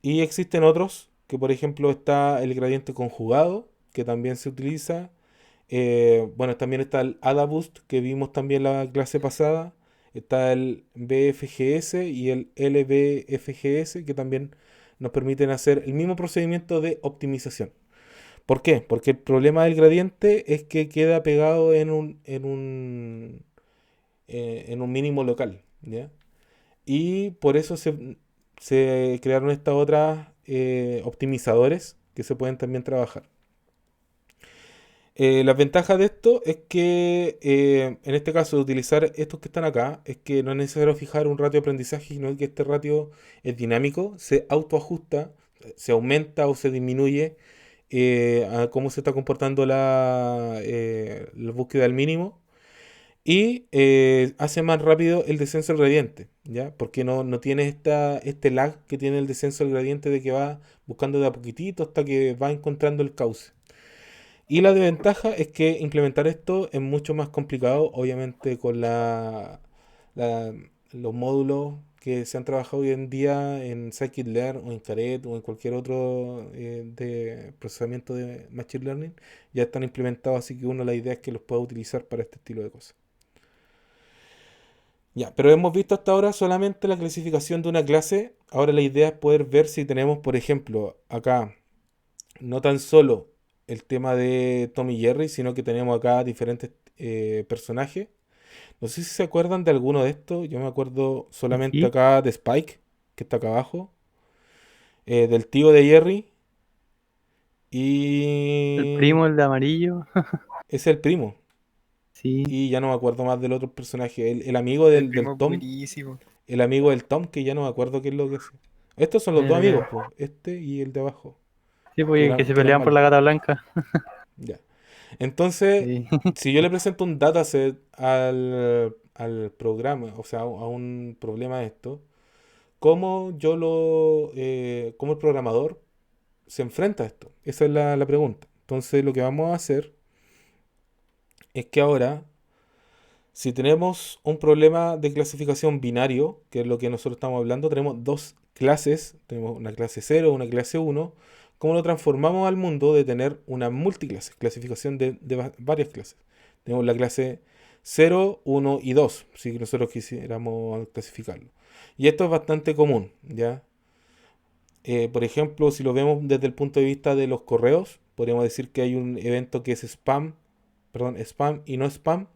Y existen otros, que por ejemplo está el gradiente conjugado, que también se utiliza. Bueno, también está el AdaBoost, que vimos también la clase pasada. Está el BFGS y el LBFGS, que también nos permiten hacer el mismo procedimiento de optimización. ¿Por qué? Porque el problema del gradiente es que queda pegado en un mínimo local, ¿ya? Y por eso se crearon estas otras optimizadores que se pueden también trabajar. Las ventajas de esto es que en este caso de utilizar estos que están acá, es que no es necesario fijar un ratio de aprendizaje, sino que este ratio es dinámico, se autoajusta, se aumenta o se disminuye a cómo se está comportando la búsqueda del mínimo. Y hace más rápido el descenso del gradiente, ¿ya? Porque no tiene este lag que tiene el descenso del gradiente, de que va buscando de a poquitito hasta que va encontrando el cauce. Y la desventaja es que implementar esto es mucho más complicado, obviamente con la- los módulos que se han trabajado hoy en día en scikit-learn o en Caret o en cualquier otro de procesamiento de Machine Learning, ya están implementados, así que la idea es que los pueda utilizar para este estilo de cosas. Ya, pero hemos visto hasta ahora solamente la clasificación de una clase. Ahora la idea es poder ver si tenemos, por ejemplo, acá no tan solo el tema de Tom y Jerry, sino que tenemos acá diferentes personajes. No sé si se acuerdan de alguno de estos. Yo me acuerdo solamente Sí, acá de Spike, que está acá abajo, del tío de Jerry, el y primo, el de amarillo. es el primo. Sí, Y ya no me acuerdo más del otro personaje, el amigo El del primo es Tom. buenísimo. El amigo del Tom, que ya no me acuerdo qué es lo que hace. Estos son los dos eh, amigos, pues. Este y el de abajo. sí, Que porque que eran, se que eran peleaban por malos. la gata blanca. Ya. Entonces, Sí. si yo le presento un dataset al programa, o sea, a un problema de esto, ¿cómo el programador se enfrenta a esto? Esa es la pregunta. Entonces, lo que vamos a hacer es que ahora, si tenemos un problema de clasificación binario, que es lo que nosotros estamos hablando, tenemos dos clases, tenemos una clase 0, una clase 1. ¿Cómo lo transformamos al mundo de tener una multiclase, clasificación de varias clases? Tenemos la clase 0, 1 y 2, si nosotros quisiéramos clasificarlo. Y esto es bastante común, ¿ya? Por ejemplo, si lo vemos desde el punto de vista de los correos, podríamos decir que hay un evento que es spam, perdón, spam y no spam,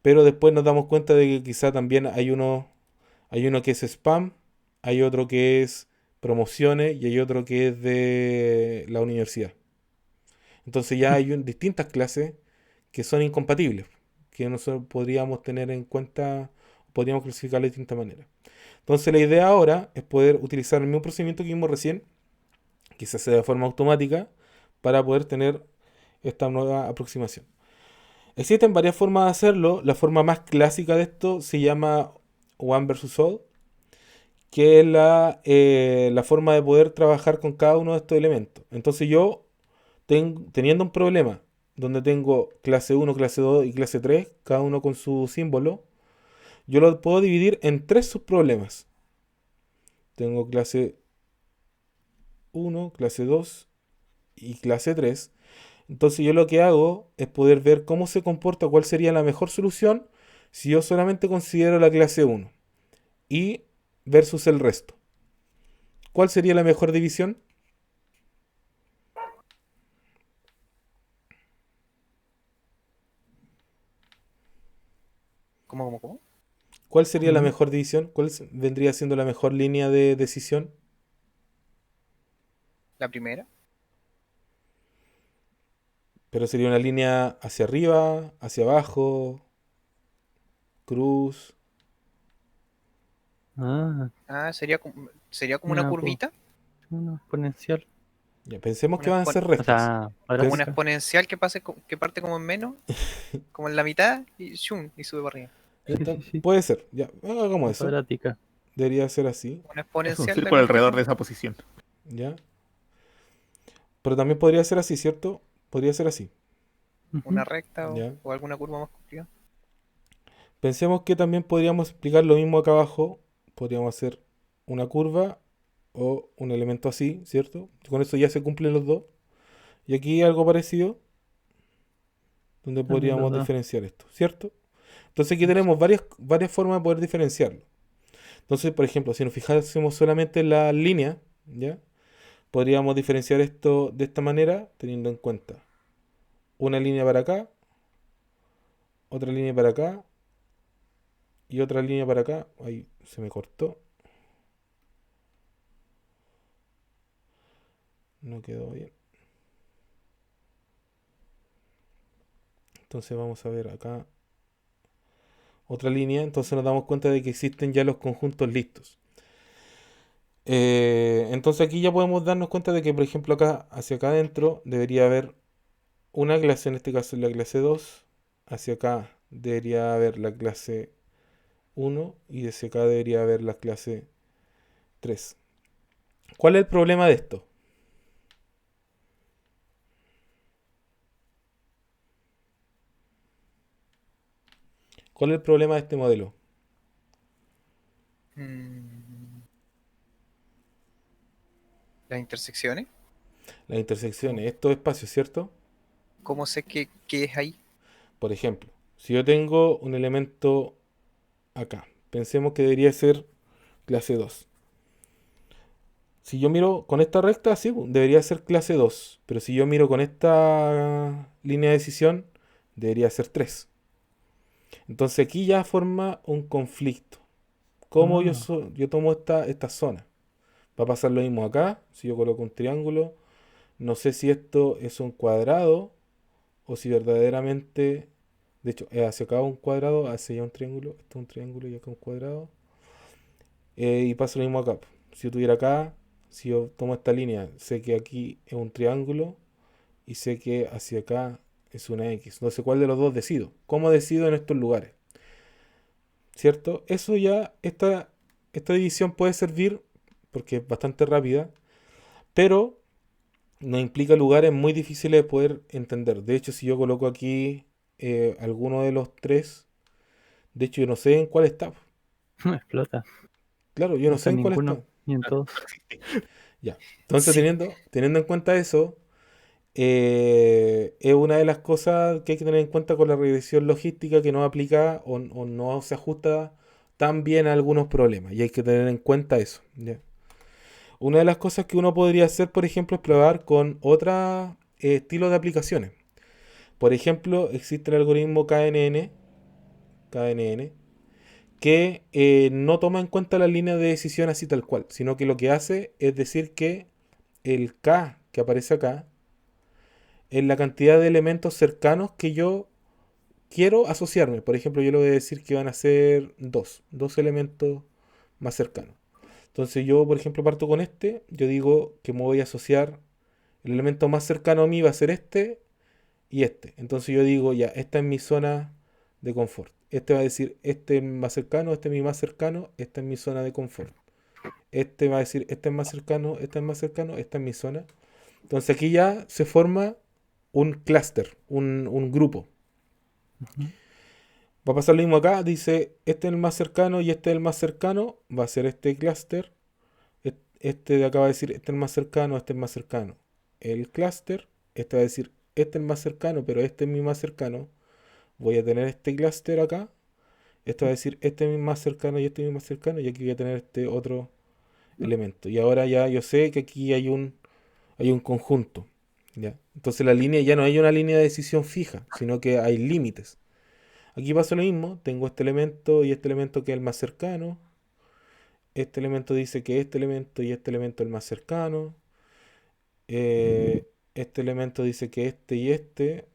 pero después nos damos cuenta de que quizá también hay uno que es spam, hay otro que es promociones y hay otro que es de la universidad. Entonces ya hay distintas clases que son incompatibles, que nosotros podríamos tener en cuenta, podríamos clasificar de distintas maneras. Entonces la idea ahora es poder utilizar el mismo procedimiento que vimos recién, quizás sea de forma automática, para poder tener esta nueva aproximación. Existen varias formas de hacerlo. La forma más clásica de esto se llama One versus All, que es la forma de poder trabajar con cada uno de estos elementos. Entonces yo, teniendo un problema donde tengo clase 1, clase 2 y clase 3, cada uno con su símbolo, yo lo puedo dividir en tres subproblemas. Tengo clase 1, clase 2 y clase 3. Entonces yo lo que hago es poder ver cómo se comporta, cuál sería la mejor solución si yo solamente considero la clase uno y versus el resto. ¿Cuál sería la mejor división? ¿Cómo? ¿Cuál sería la Mm, mejor división? Vendría siendo la mejor línea de decisión? La primera. Pero sería una línea hacia arriba, hacia abajo, cruz. Ah, Ah, sería como una una, curvita. una exponencial. Ya, pensemos que Una van a expon- ser O rectas. sea, podrá Como Pens- una ser exponencial que parte como en menos, como en la mitad, y ¡shum! Y sube para arriba. sí, sí, sí. Puede ser, ya, hagamos La eso. cuadrática. Debería ser así, Una Es un exponencial de círculo parte alrededor de como esa posición. ¿ya? Pero también podría ser así, ¿cierto? Podría ser así, una Ujú. recta ¿ya? o alguna curva más complicada. Pensemos que también podríamos explicar lo mismo acá abajo. Podríamos hacer una curva o un elemento así, ¿cierto? Con eso ya se cumplen los dos. Y aquí algo parecido, donde También los podríamos dos. diferenciar esto, ¿cierto? Entonces aquí tenemos varias formas de poder diferenciarlo. Entonces, por ejemplo, si nos fijásemos solamente en la línea, ¿ya? Podríamos diferenciar esto de esta manera, teniendo en cuenta una línea para acá, otra línea para acá y otra línea para acá. Ahí se me cortó, no quedó bien. Entonces vamos a ver acá otra línea. Entonces nos damos cuenta de que existen ya los conjuntos listos. Entonces aquí ya podemos darnos cuenta de que, por ejemplo, acá hacia acá adentro debería haber una clase, en este caso es la clase 2. Hacia acá debería haber la clase uno y hacia acá debería haber la clase 3. ¿Cuál es el problema de esto? ¿Cuál es el problema de este modelo? Mm, las intersecciones. Las ¿Cómo, intersecciones, estos espacios, ¿cierto? cómo sé qué es ahí? Por ejemplo, si yo tengo un elemento acá, pensemos que debería ser clase 2. Si yo miro con esta recta, sí, debería ser clase 2. Pero si yo miro con esta línea de decisión, debería ser 3. Entonces aquí ya forma un conflicto. ¿Cómo Ah, yo tomo esta zona? Va a pasar lo mismo acá. Si yo coloco un triángulo, no sé si esto es un cuadrado o si verdaderamente... De hecho, hacia acá un cuadrado, hacia allá un triángulo, esto es un triángulo y acá un cuadrado. Y pasa lo mismo acá. Si yo tuviera acá, si yo tomo esta línea, sé que aquí es un triángulo y sé que hacia acá es una X. No sé cuál de los dos decido. ¿Cómo decido en estos lugares? ¿Cierto? Eso ya, esta división puede servir porque es bastante rápida, pero nos implica lugares muy difíciles de poder entender. De hecho, si yo coloco aquí alguno de los tres, de hecho yo no sé en cuál está. me explota. Claro, yo No no sé está en en cuál está. ninguno, ni en todos. Ya. Entonces, Sí. teniendo en cuenta eso, es una de las cosas que hay que tener en cuenta con la regresión logística que no aplica o no se ajusta tan bien a algunos problemas. Y hay que tener en cuenta eso. ¿Ya? Una de las cosas que uno podría hacer, por ejemplo, es probar con otro estilo de aplicaciones. Por ejemplo, existe el algoritmo KNN, que no toma en cuenta la línea de decisión así tal cual, sino que lo que hace es decir que el K que aparece acá es la cantidad de elementos cercanos que yo quiero asociarme. Por ejemplo, yo le voy a decir que van a ser dos elementos más cercanos. Entonces yo, por ejemplo, parto con este, yo digo que me voy a asociar, el elemento más cercano a mí va a ser este y este. Entonces yo digo, ya, esta es mi zona de confort. Este va a decir, este es más cercano, este es mi más cercano, esta es mi zona de confort. Este va a decir, este es más cercano, este es más cercano, esta es mi zona. Entonces aquí ya se forma un clúster, un grupo. Ujú. Va a pasar lo mismo acá, dice, este es el más cercano y este es el más cercano, va a ser este clúster. Este de acá va a decir, este es el más cercano, este es el más cercano. El clúster, este va a decir, este es el más cercano, pero este es mi más cercano, voy a tener este clúster acá. Esto va a decir, este es mi más cercano y este es mi más cercano, y aquí voy a tener este otro elemento. Y ahora ya yo sé que aquí hay un conjunto. ¿Ya? Entonces la línea ya no hay una línea de decisión fija, sino que hay límites. Aquí pasa lo mismo, tengo este elemento y este elemento que es el más cercano. Este elemento dice que este elemento y este elemento es el más cercano. Este elemento dice que este y este.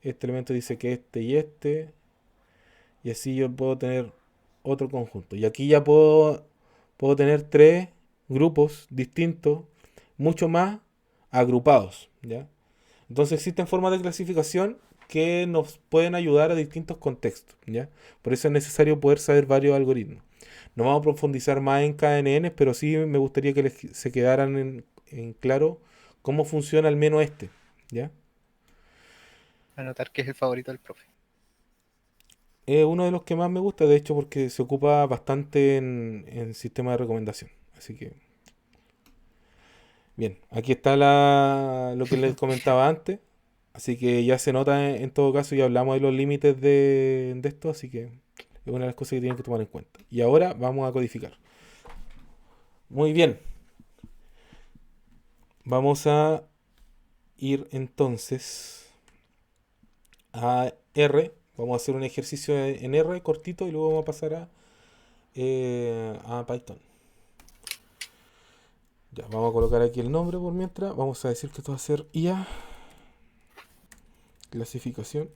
Este elemento dice que este y este. Y así yo puedo tener otro conjunto. Y aquí ya puedo tener tres grupos distintos, mucho más agrupados, ¿ya? Entonces existen formas de clasificación que nos pueden ayudar a distintos contextos, ¿ya? Por eso es necesario poder saber varios algoritmos. No vamos a profundizar más en KNN, pero sí me gustaría que se quedaran en claro cómo funciona al menos este, ¿ya? Anotar que es el favorito del profe. Es uno de los que más me gusta, de hecho, porque se ocupa bastante en sistema de recomendación. Así que, bien, aquí está lo que les comentaba antes. Así que ya se nota en todo caso, ya hablamos de los límites de esto, así que es una de las cosas que tienen que tomar en cuenta. Y ahora vamos a codificar. Muy bien. Vamos a ir entonces a R. Vamos a hacer un ejercicio en R cortito y luego vamos a pasar a Python. Ya, vamos a colocar aquí el nombre por mientras. Vamos a decir que esto va a ser IA. Clasificación.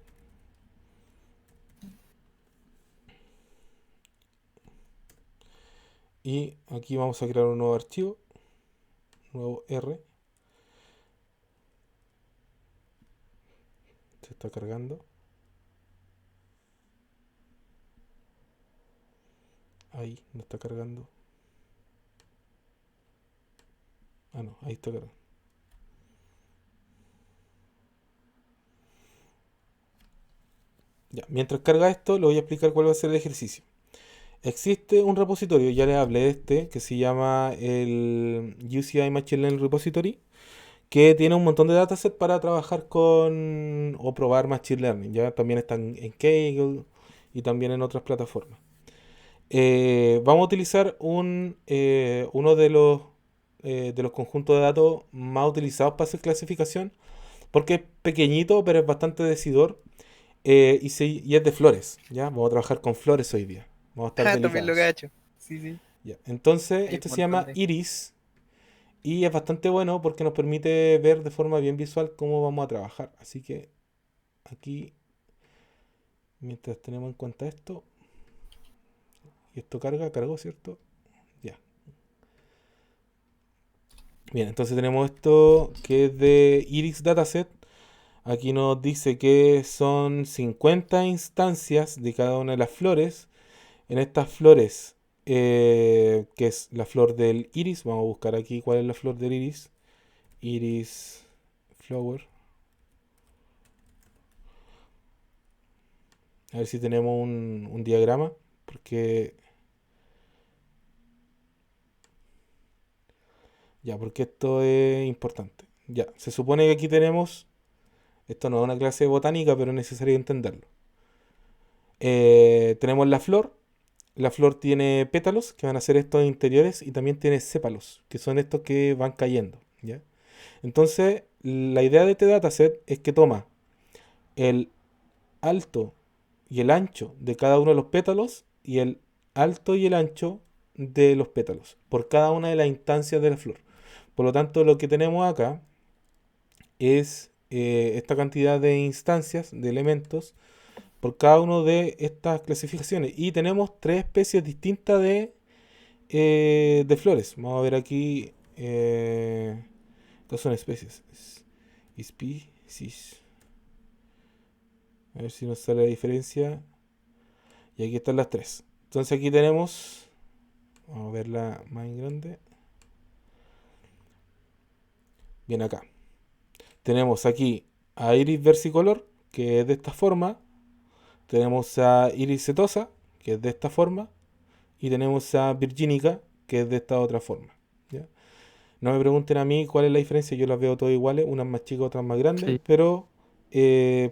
Y aquí vamos a crear un nuevo archivo. Nuevo R. Se está cargando. Ahí, no está cargando. Ah, no, ahí está cargando. Ya, mientras carga esto, le voy a explicar cuál va a ser el ejercicio. Existe un repositorio, ya les hablé de este, que se llama el UCI Machine Learning Repository, que tiene un montón de datasets para trabajar con o probar Machine Learning. Ya también están en Kaggle y también en otras plataformas. Vamos a utilizar uno de los conjuntos de datos más utilizados para hacer clasificación, porque es pequeñito, pero es bastante decidor, y es de flores. ¿Ya? Vamos a trabajar con flores hoy día. Vamos a estar También lo delicados. cacho. Sí, sí. Ya. Entonces, Hay este un se montón llama de. Iris y es bastante bueno porque nos permite ver de forma bien visual cómo vamos a trabajar. Así que aquí, mientras tenemos en cuenta esto, y esto cargó, ¿cierto? Ya. Bien, entonces tenemos esto que es de Iris Dataset. Aquí nos dice que son 50 instancias de cada una de las flores. En estas flores, que es la flor del iris, vamos a buscar aquí cuál es la flor del iris. Iris flower. A ver si tenemos un diagrama, porque porque esto es importante. Ya, se supone que aquí tenemos, esto no es una clase de botánica, pero es necesario entenderlo. Tenemos la flor. La flor tiene pétalos, que van a ser estos interiores, y también tiene sépalos, que son estos que van cayendo. ¿Ya? Entonces, la idea de este dataset es que toma el alto y el ancho de cada uno de los pétalos y el alto y el ancho de los pétalos por cada una de las instancias de la flor. Por lo tanto, lo que tenemos acá es esta cantidad de instancias, de elementos, por cada una de estas clasificaciones. Y tenemos tres especies distintas de flores. Vamos a ver aquí. Estas son especies. Species. A ver si nos sale la diferencia. Y aquí están las tres. Entonces aquí tenemos. Vamos a verla más en grande. Bien acá. Tenemos aquí a Iris versicolor, que es de esta forma. Tenemos a Iris setosa, que es de esta forma. Y tenemos a Virginica, que es de esta otra forma. ¿Ya? No me pregunten a mí cuál es la diferencia, yo las veo todas iguales, unas más chicas, otras más grandes, Sí. pero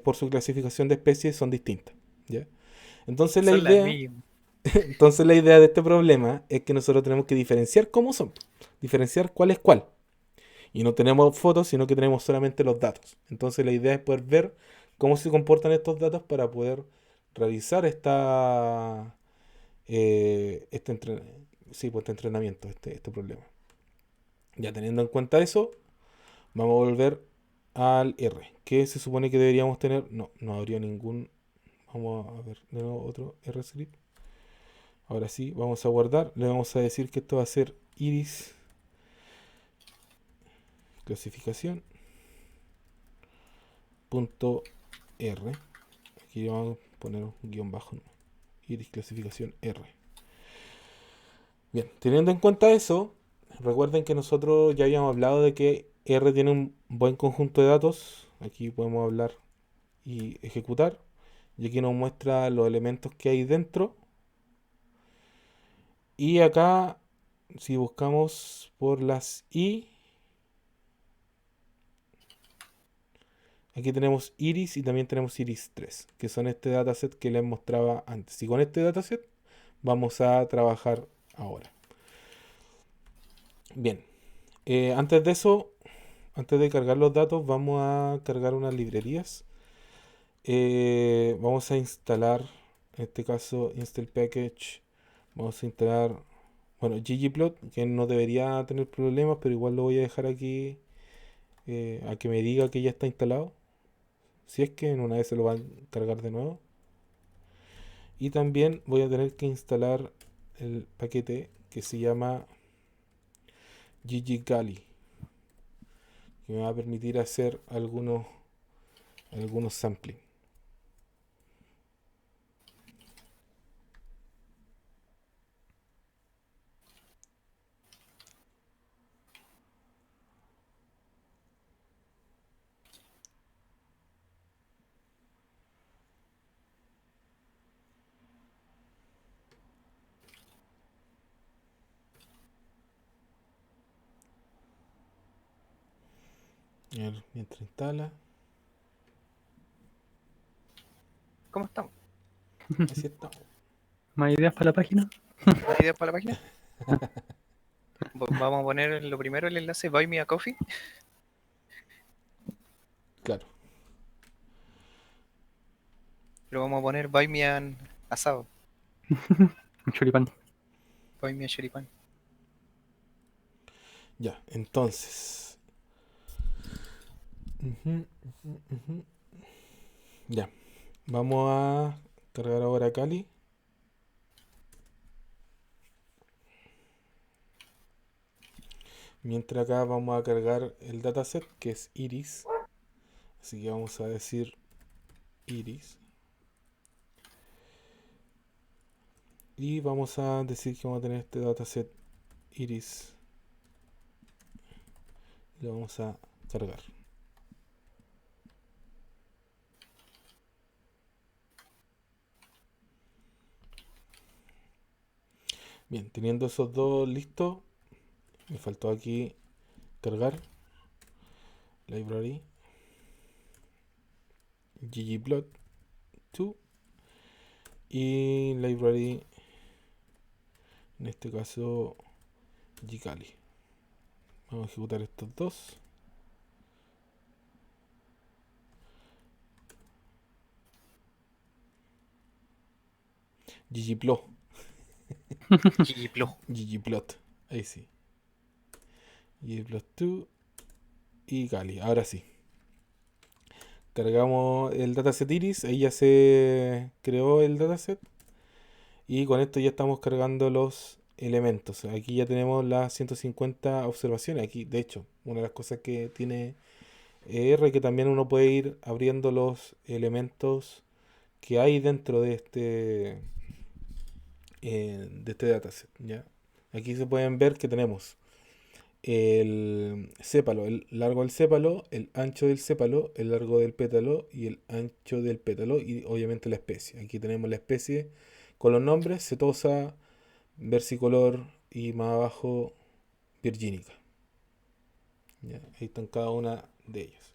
por su clasificación de especies son distintas, ¿ya? Entonces la Son las idea, mismas. entonces la idea de este problema es que nosotros tenemos que diferenciar cómo son, diferenciar cuál es cuál. Y no tenemos fotos, sino que tenemos solamente los datos. Entonces la idea es poder ver cómo se comportan estos datos para poder realizar este, sí, pues, este entrenamiento, este problema. Ya teniendo en cuenta eso, vamos a volver al R. ¿Qué se supone que deberíamos tener? No, no habría ningún. Vamos a ver de nuevo otro R script. Ahora sí, vamos a guardar. Le vamos a decir que esto va a ser iris clasificación punto R. Aquí vamos a poner un guión bajo, ¿no? Iris clasificación R. Bien, teniendo en cuenta eso, recuerden que nosotros ya habíamos hablado de que R tiene un buen conjunto de datos. Aquí podemos hablar y ejecutar. Y aquí nos muestra los elementos que hay dentro. Y acá, si buscamos por las I, aquí tenemos iris y también tenemos iris 3, que son este dataset que les mostraba antes. Y con este dataset vamos a trabajar ahora. Bien, antes de eso, antes de cargar los datos, vamos a cargar unas librerías. Vamos a instalar, en este caso, install package. Vamos a instalar, bueno, ggplot, que no debería tener problemas, pero igual lo voy a dejar aquí a que me diga que ya está instalado. Si es que en una vez se lo va a cargar de nuevo. Y también voy a tener que instalar el paquete que se llama ggcali, que me va a permitir hacer algunos sampling. A ver, mientras instala. ¿Cómo estamos? Así está. ¿Más ideas para la página? ¿Más ideas para la página? Vamos a poner lo primero el enlace Buy Me a Coffee. Claro. Lo vamos a poner Buy Me an asado. Un choripán. Buy Me a choripán. Ya, entonces. Ujú, ujú, ujú. Ya. Vamos a cargar ahora Kali. Mientras acá vamos a cargar el dataset que es iris. Así que vamos a decir iris. Y vamos a decir que vamos a tener este dataset iris. Y lo vamos a cargar. Bien, teniendo esos dos listos, me faltó aquí cargar library ggplot2 y library, en este caso gcali. Vamos a ejecutar estos dos. ggplot, Giplo. ggplot, ahí sí. ggplot2 y Kali, ahora sí. Cargamos el dataset iris, ahí ya se creó el dataset. Y con esto ya estamos cargando los elementos. Aquí ya tenemos las 150 observaciones. Aquí, de hecho, una de las cosas que tiene R, que también uno puede ir abriendo los elementos que hay dentro de este dataset, ¿ya? Aquí se pueden ver que tenemos el sépalo, el largo del sépalo, el ancho del sépalo, el largo del pétalo y el ancho del pétalo y obviamente la especie. Aquí tenemos la especie con los nombres: setosa, versicolor y más abajo virgínica. Ya, ahí están cada una de ellas.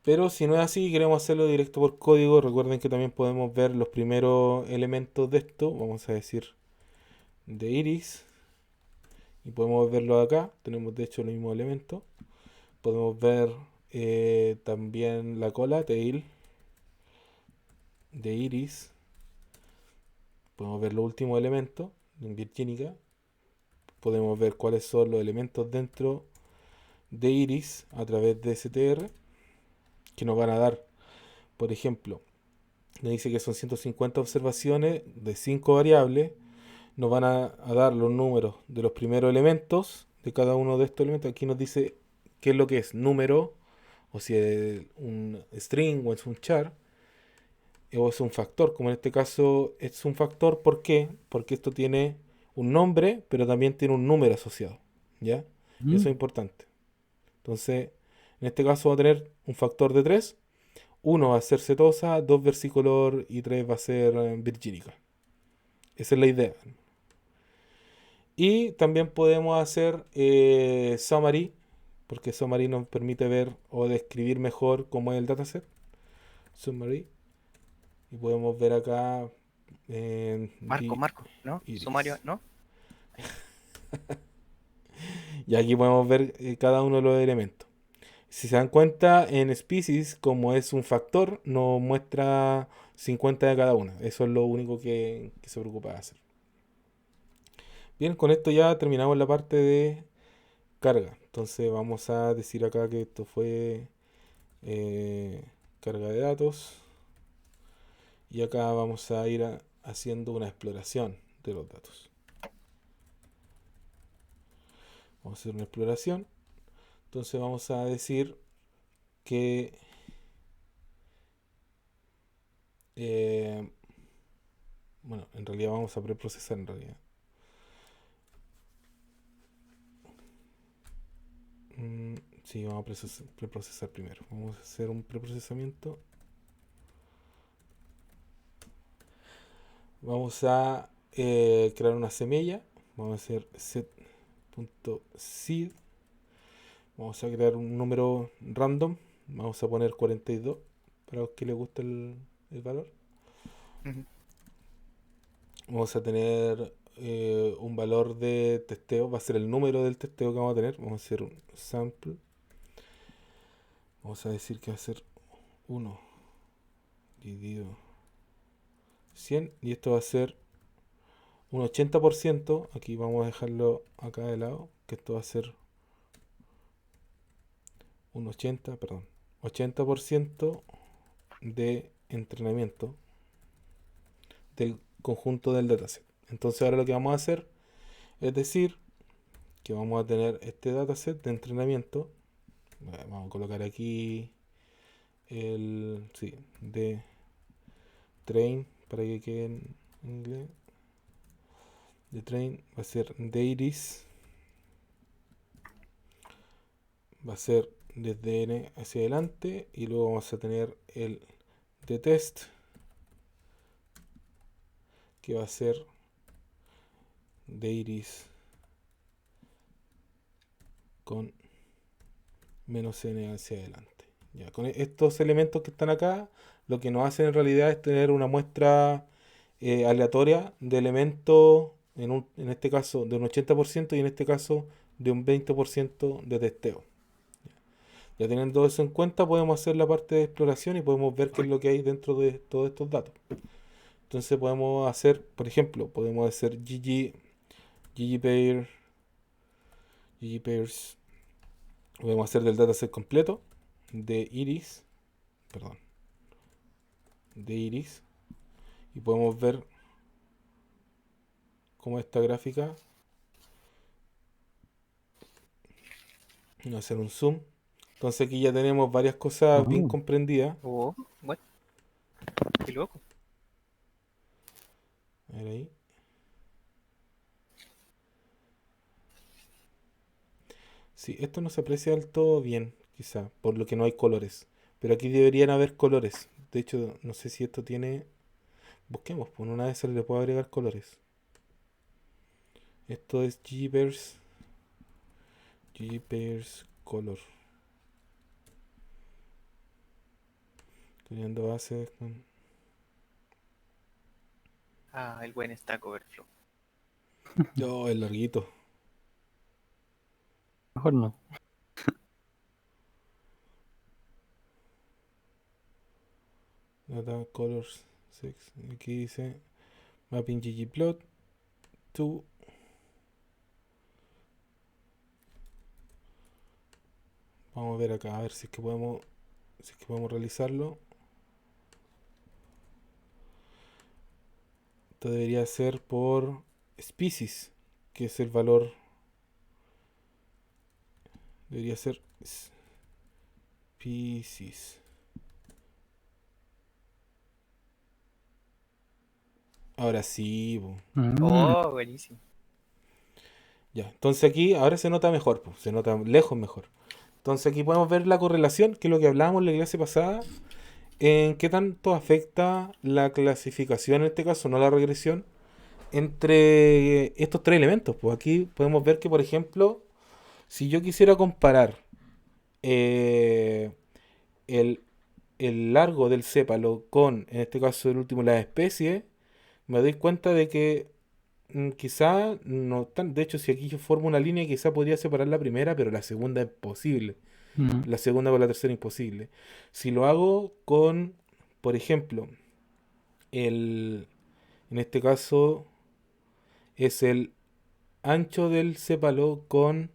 Pero si no es así y queremos hacerlo directo por código, recuerden que también podemos ver los primeros elementos de esto. Vamos a decir de iris. Y podemos verlo acá. Tenemos de hecho los mismos elementos. Podemos ver también la cola, tail, de iris. Podemos ver los últimos elementos en Virginica. Podemos ver cuáles son los elementos dentro de iris a través de str, que nos van a dar, por ejemplo, nos dice que son 150 observaciones de 5 variables. Nos van a dar los números de los primeros elementos de cada uno de estos elementos. Aquí nos dice qué es lo que es número, o si es un string o es un char, o es un factor, como en este caso es un factor. ¿Por qué? Porque esto tiene un nombre, pero también tiene un número asociado, ¿ya? Y eso es importante. Entonces, en este caso va a tener un factor de 3. 1 va a ser setosa, 2 versicolor y 3 va a ser virgínica. Esa es la idea. Y también podemos hacer summary, porque summary nos permite ver o describir mejor cómo es el dataset. Summary. Y podemos ver acá en Marco, ¿no? Sumario, iris. ¿no? Y aquí podemos ver cada uno de los elementos. Si se dan cuenta, en species, como es un factor, nos muestra 50 de cada una. Eso es lo único que se preocupa de hacer. Bien, con esto ya terminamos la parte de carga. Entonces vamos a decir acá que esto fue eh, carga de datos. Y acá vamos a ir haciendo una exploración de los datos. Vamos a hacer una exploración. Entonces vamos a decir que bueno, en realidad vamos a preprocesar en realidad. Sí, vamos a preprocesar primero. Vamos a hacer un preprocesamiento. Vamos a crear una semilla. Vamos a hacer set.seed. Vamos a crear un número random. Vamos a poner 42 para los que les guste el valor. Ujú. Vamos a tener un valor de testeo. Va a ser el número del testeo que vamos a tener. Vamos a hacer un sample. Vamos a decir que va a ser 1 dividido 100. Y esto va a ser un 80%. Aquí vamos a dejarlo acá de lado. Que esto va a ser un 80% de entrenamiento del conjunto del dataset. Entonces ahora lo que vamos a hacer es decir que vamos a tener este dataset de entrenamiento. Vamos a colocar aquí de train para que quede en inglés. De train va a ser de iris, va a ser desde n hacia adelante, y luego vamos a tener el de test, que va a ser de iris con menos n hacia adelante. Ya, con estos elementos que están acá, lo que nos hacen en realidad es tener una muestra aleatoria de elementos, en este caso de un 80% y en este caso de un 20% de testeo. Ya teniendo eso en cuenta, podemos hacer la parte de exploración y podemos ver qué es lo que hay dentro de todos estos datos. Entonces podemos hacer, por ejemplo, podemos hacer ggpair, ggpairs. Podemos hacer del dataset completo de iris, perdón, de iris, y podemos ver cómo esta gráfica. Voy a hacer un zoom. Entonces aquí ya tenemos varias cosas bien comprendidas. Oh, what? Qué loco. A ver ahí. Sí, esto no se aprecia del todo bien, quizá, por lo que no hay colores. Pero aquí deberían haber colores. De hecho, no sé si esto tiene. Busquemos, por una vez se le puede agregar colores. Esto es Givers. GG Pairs Color. Creando bases con... Ah, el buen Stack Overflow. Oh, el larguito. Mejor no. Data Colors 6. Aquí dice Mapping ggplot to... Vamos a ver acá, a ver si es que podemos, realizarlo. Esto debería ser por species, que es el valor. Debería ser species. Ahora sí, po. Oh, buenísimo. Ya, entonces aquí ahora se nota mejor, po, se nota lejos mejor. Entonces aquí podemos ver la correlación, que es lo que hablábamos en la clase pasada, en qué tanto afecta la clasificación, en este caso, no la regresión, entre estos tres elementos. Pues aquí podemos ver que, por ejemplo, si yo quisiera comparar eh, el, el largo del sépalo con, en este caso el último, la especie, me doy cuenta de que quizá no tan, de hecho si aquí yo formo una línea quizá podría separar la primera, pero la segunda es posible. La segunda con la tercera imposible. Si lo hago con, por ejemplo, el, en este caso es el ancho del sépalo con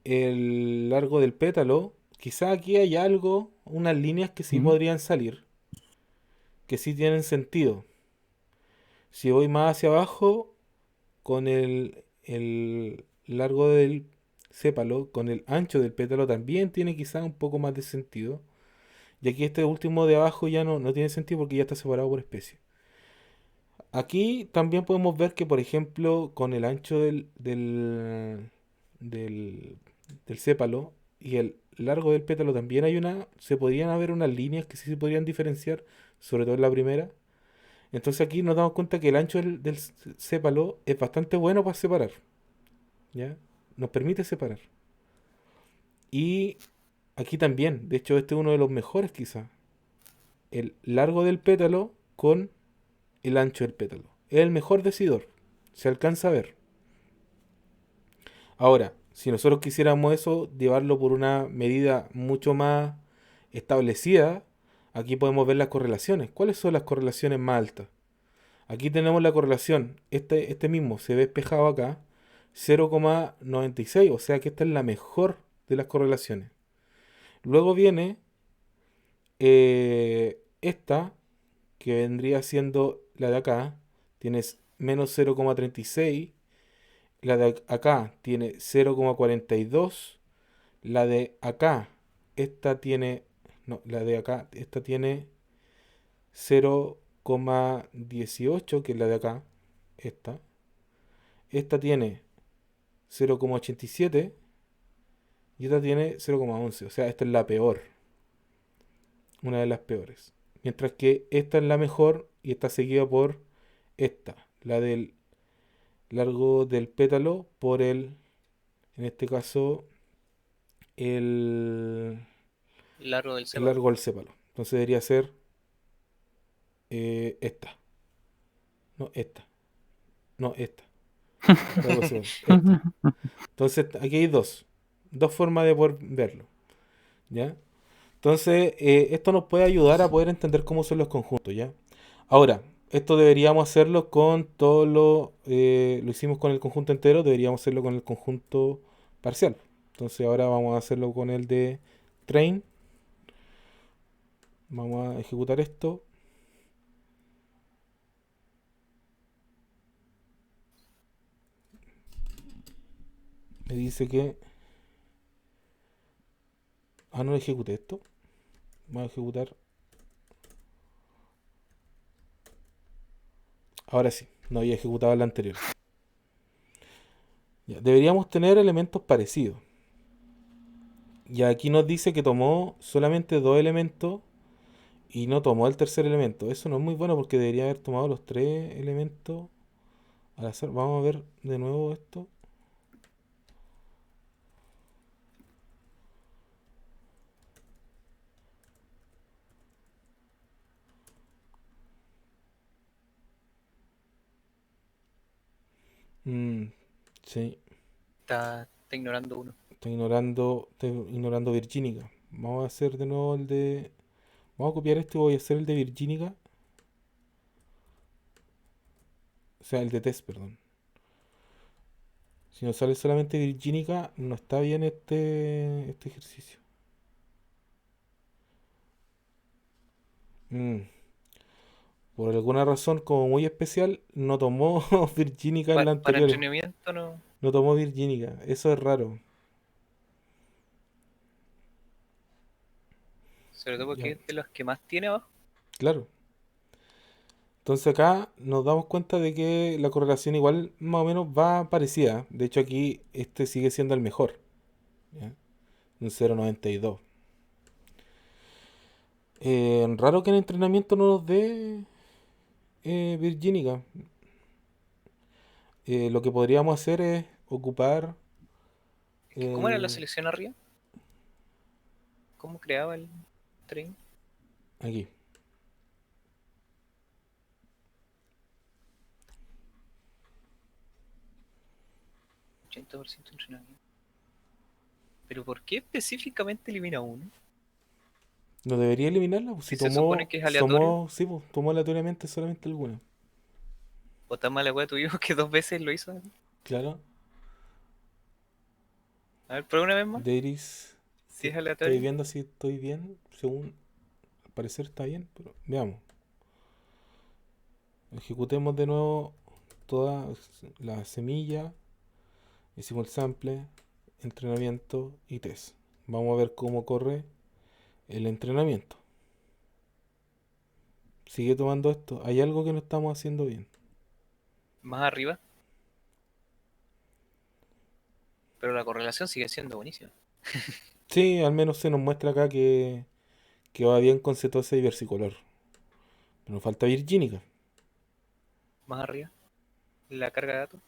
el largo del pétalo, quizá aquí hay algo, unas líneas que sí podrían salir, que sí tienen sentido. Si voy más hacia abajo, con el largo del sépalo, con el ancho del pétalo también tiene quizá un poco más de sentido. Y aquí este último de abajo ya no tiene sentido porque ya está separado por especie. Aquí también podemos ver que, por ejemplo, con el ancho del, del sépalo y el largo del pétalo también se podrían haber unas líneas que sí se podrían diferenciar, sobre todo en la primera. Entonces aquí nos damos cuenta que el ancho del sépalo es bastante bueno para separar, ¿ya? Nos permite separar. Y aquí también, de hecho este es uno de los mejores quizá. El largo del pétalo con el ancho del pétalo. Es el mejor decidor. Se alcanza a ver. Ahora, si nosotros quisiéramos eso, llevarlo por una medida mucho más establecida, aquí podemos ver las correlaciones. ¿Cuáles son las correlaciones más altas? Aquí tenemos la correlación. Este mismo se ve espejado acá. 0,96. O sea que esta es la mejor de las correlaciones. Luego viene esta, que vendría siendo la de acá. Tienes menos 0,36. La de acá tiene 0,42. La de acá, esta tiene... No, la de acá, esta tiene 0,18, que es la de acá. Esta. Esta tiene 0,87 y esta tiene 0,11. O sea, esta es la peor. Una de las peores. Mientras que esta es la mejor y está seguida por esta. La del largo del pétalo por en este caso, el, Largo del el sépalo. largo del sépalo. Entonces debería ser esta. No, esta. No, esta. Largo del sépalo. Esta. Entonces aquí hay dos formas de poder verlo. ¿Ya? Entonces, esto nos puede ayudar a poder entender cómo son los conjuntos, ¿ya? Ahora, esto deberíamos hacerlo con lo hicimos con el conjunto entero, deberíamos hacerlo con el conjunto parcial. Entonces ahora vamos a hacerlo con el de train. Vamos a ejecutar esto. Me dice que... Ah, no ejecuté esto. Vamos a ejecutar... Ahora sí, no había ejecutado el anterior. Ya, deberíamos tener elementos parecidos. Y aquí nos dice que tomó solamente dos elementos y no tomó el tercer elemento. Eso no es muy bueno porque debería haber tomado los tres elementos al azar. Vamos a ver de nuevo esto. Mm, sí, Está ignorando uno. estoy ignorando Virginica. Vamos a hacer de nuevo el de... Vamos a copiar esto y voy a hacer el de Virginica. O sea, el de test, perdón. Si nos sale solamente Virginica, no está bien este ejercicio. Mm, Por alguna razón, como muy especial, no tomó Virginica en la Para anterior. entrenamiento no. No tomó Virginica. Eso es raro. Sobre todo porque Ya, es de los que más tiene abajo. claro. Entonces acá nos damos cuenta de que la correlación igual más o menos va parecida. De hecho aquí este sigue siendo el mejor. ¿Ya? Un 0,92. Raro que en entrenamiento no nos dé Virginica. Lo que podríamos hacer es ocupar ¿Cómo era la el... selección arriba? ¿Cómo creaba el train? Aquí. 80% de entrenamiento. ¿Pero por qué específicamente elimina uno? ¿No debería eliminarla? Pues si Si se supone que es aleatorio, sí, pues, tomó aleatoriamente solamente alguna. o tan mala wea tuvimos que 2 veces lo hizo. Claro. A ver, prueba una vez más. Deiris. Si es Estoy aleatorio. viendo si estoy bien. Según al parecer está bien, pero veamos. Ejecutemos de nuevo toda la semilla. Hicimos el sample, entrenamiento y test. Vamos a ver cómo corre el entrenamiento. Sigue tomando esto. Hay algo que no estamos haciendo bien. Más arriba. Pero la correlación sigue siendo buenísima. Sí, al menos se nos muestra acá que va bien con cetose y versicolor. Pero nos falta virgínica. Más arriba. La carga de datos.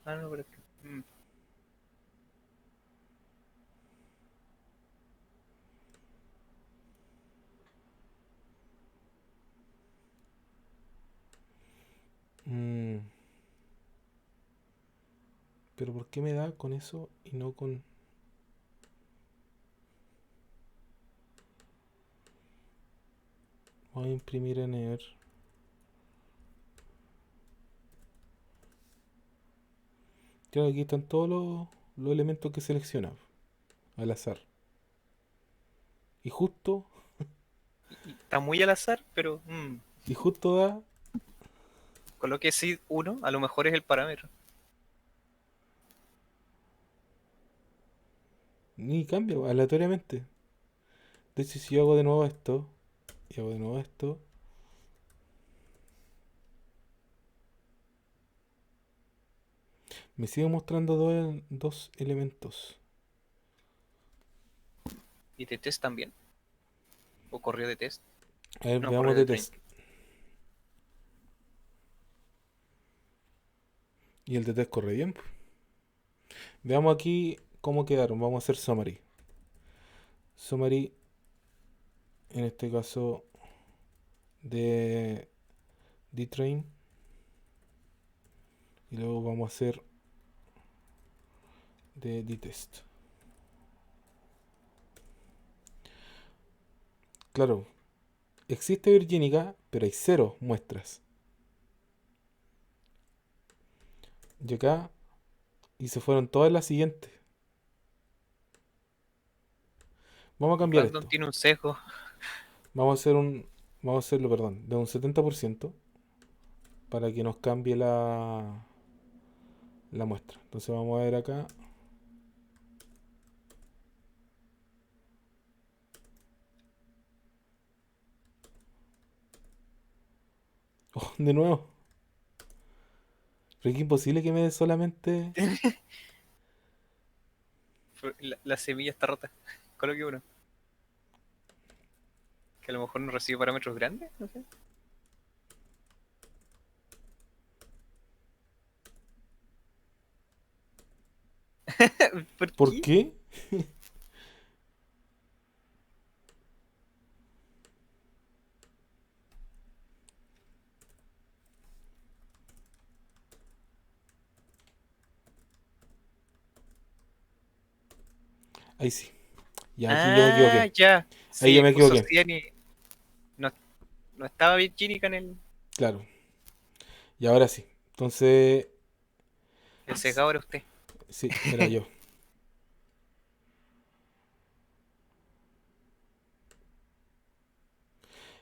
Ah, no, pero es que. Mm, pero ¿por qué me da con eso y no con... Voy a imprimir en Ever. Claro, aquí están todos los elementos que seleccionamos al azar. Y justo, Está muy al azar, pero. y justo da... Coloque seed 1, a lo mejor es el parámetro. Ni cambia, aleatoriamente. De hecho, si yo hago de nuevo esto, y hago de nuevo esto, me sigue mostrando dos elementos. Y de test también. O corrió de test. A ver, No, veamos corrió de de train. test. Y el de test corre bien. Veamos aquí cómo quedaron. Vamos a hacer summary. Summary, en este caso, de D-Train. Y luego vamos a hacer de D-Test. Claro, existe Virginica, pero hay cero muestras. Y acá, y se fueron todas las siguientes. Vamos a cambiar Random esto. tiene un sesgo. Vamos a hacer vamos a hacerlo, perdón, de un 70% para que nos cambie la muestra. Entonces vamos a ver acá. Oh, de nuevo. Pero es que imposible que me dé solamente. La semilla está rota. Coloque uno. Que a lo mejor no recibe parámetros grandes. No sé. ¿Por ¿Por qué? qué? Ahí sí. Ya, aquí yo me equivoqué. Ya. Ahí yo Sí, me puso equivoqué. Ciani. No, no estaba Virginica en Claro. Y ahora sí. Entonces, el s- sesgado era usted. sí, era yo.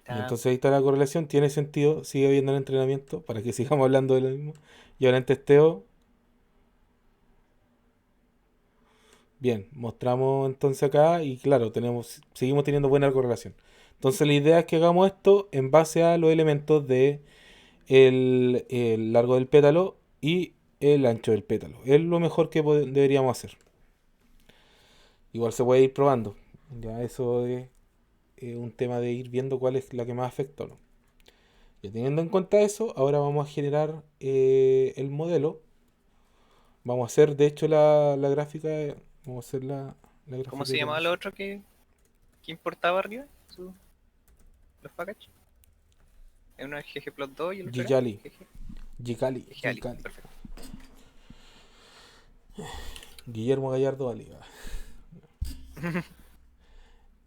Y Está- entonces ahí está la correlación. Tiene sentido. Sigue habiendo el entrenamiento para que sigamos hablando de lo mismo. Y ahora en testeo. Bien, mostramos entonces acá y claro, seguimos teniendo buena correlación. Entonces la idea es que hagamos esto en base a los elementos de el largo del pétalo y el ancho del pétalo. Es lo mejor que deberíamos hacer. Igual se puede ir probando. Ya eso es un tema de ir viendo cuál es la que más afecta o no. Y teniendo en cuenta eso, ahora vamos a generar el modelo. Vamos a hacer de hecho la gráfica. Vamos a hacer la ¿Cómo gráfica se de llamaba lo correlación. otro que importaba arriba? Los packages. Uno es ggplot2 y el otro era Gijali. GG. Gicali. GGali. Gicali. Perfecto. Guillermo Gallardo Aliga.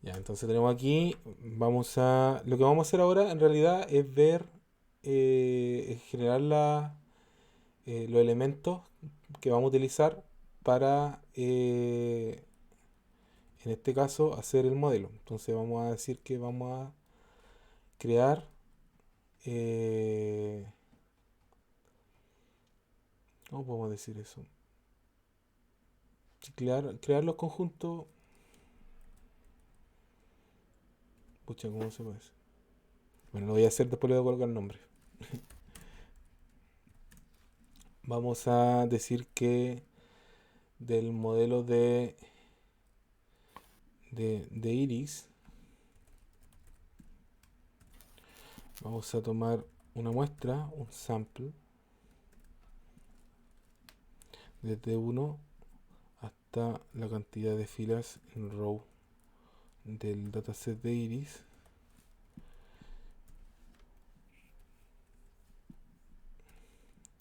Ya, entonces tenemos aquí, lo que vamos a hacer ahora en realidad es ver, es generar los elementos que vamos a utilizar para, en este caso, hacer el modelo. Entonces vamos a decir que vamos a crear, eh, ¿cómo podemos decir eso? Sí, crear los conjuntos, pucha, ¿cómo se puede decir? Bueno, lo voy a hacer, después le voy a colocar el nombre. Vamos a decir que del modelo de iris vamos a tomar una muestra, un sample, desde uno hasta la cantidad de filas en row del dataset de iris.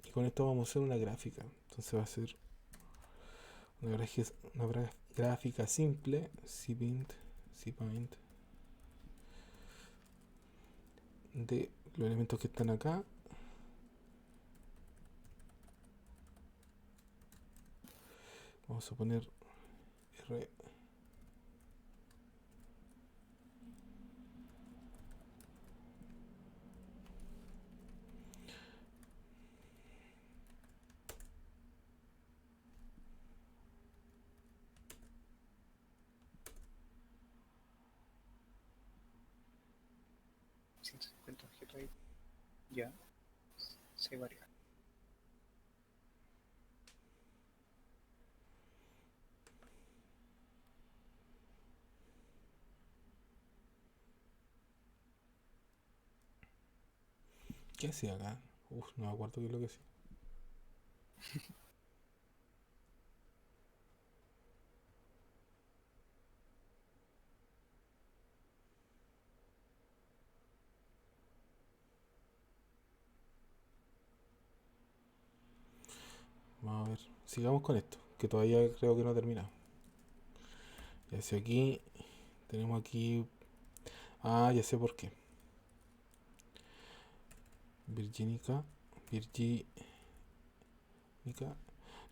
Y con esto vamos a hacer una gráfica. Entonces va a ser una gráfica simple, cpaint, de los elementos que están acá. Vamos a poner R. ¿150 objetos ahí? Ya. Se varía. ¿Qué hacía acá? Uf, no me acuerdo qué es lo que hacía. Vamos a ver, sigamos con esto, que todavía creo que no ha terminado. Ya sé aquí, tenemos aquí. Ah, ya sé por qué. Virginica. Virginica.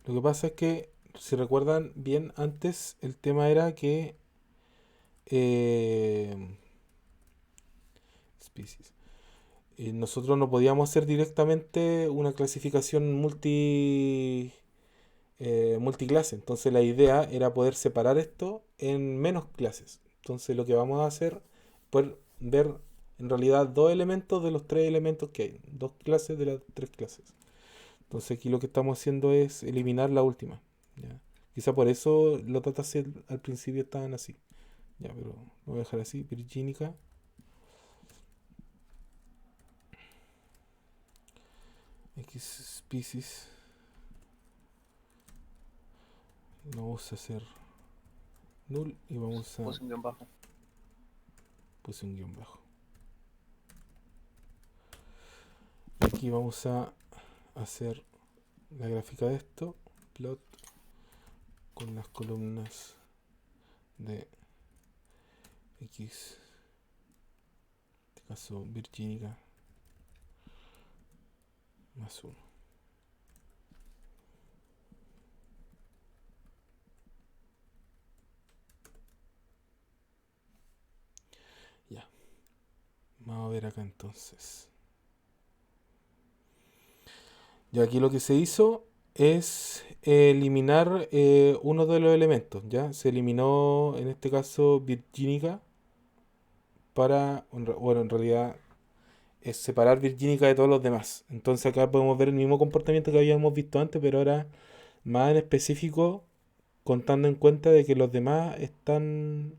Lo que pasa es que, si recuerdan bien, antes el tema era que. eh, species. Nosotros no podíamos hacer directamente una clasificación multiclase. Entonces la idea era poder separar esto en menos clases. Entonces lo que vamos a hacer es poder ver en realidad dos elementos de los tres elementos que hay. Dos clases de las tres clases. Entonces aquí lo que estamos haciendo es eliminar la última. ¿Ya? Quizá por eso los datasets al principio estaban así. Ya, pero lo voy a dejar así. Virginica. X species. Lo vamos a hacer null y vamos a. Puse un guión bajo. Puse un guión bajo. Aquí vamos a hacer la gráfica de esto. Plot con las columnas de X, en este caso virgínica, más 1. Ya, vamos a ver acá entonces. Y aquí lo que se hizo es eliminar uno de los elementos, ¿ya? Se eliminó en este caso virgínica para, bueno, en realidad es separar virgínica de todos los demás. Entonces acá podemos ver el mismo comportamiento que habíamos visto antes, pero ahora más en específico, contando en cuenta de que los demás están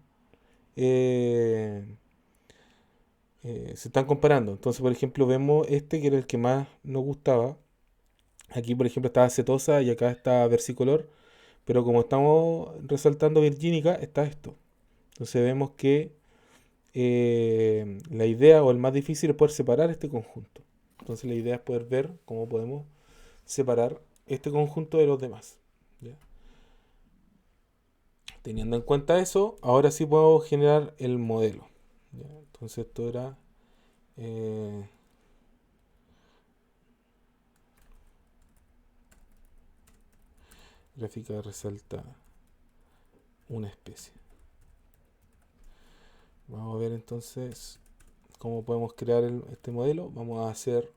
eh, se están comparando. Entonces, por ejemplo, vemos este que era el que más nos gustaba. Aquí, por ejemplo, estaba cetosa y acá está versicolor. Pero como estamos resaltando virgínica, está esto. Entonces vemos que la idea o el más difícil es poder separar este conjunto. Entonces la idea es poder ver cómo podemos separar este conjunto de los demás. ¿Ya? Teniendo en cuenta eso, ahora sí puedo generar el modelo. ¿Ya? Entonces esto era eh, gráfica resalta una especie. Vamos a ver entonces cómo podemos crear este modelo. Vamos a hacer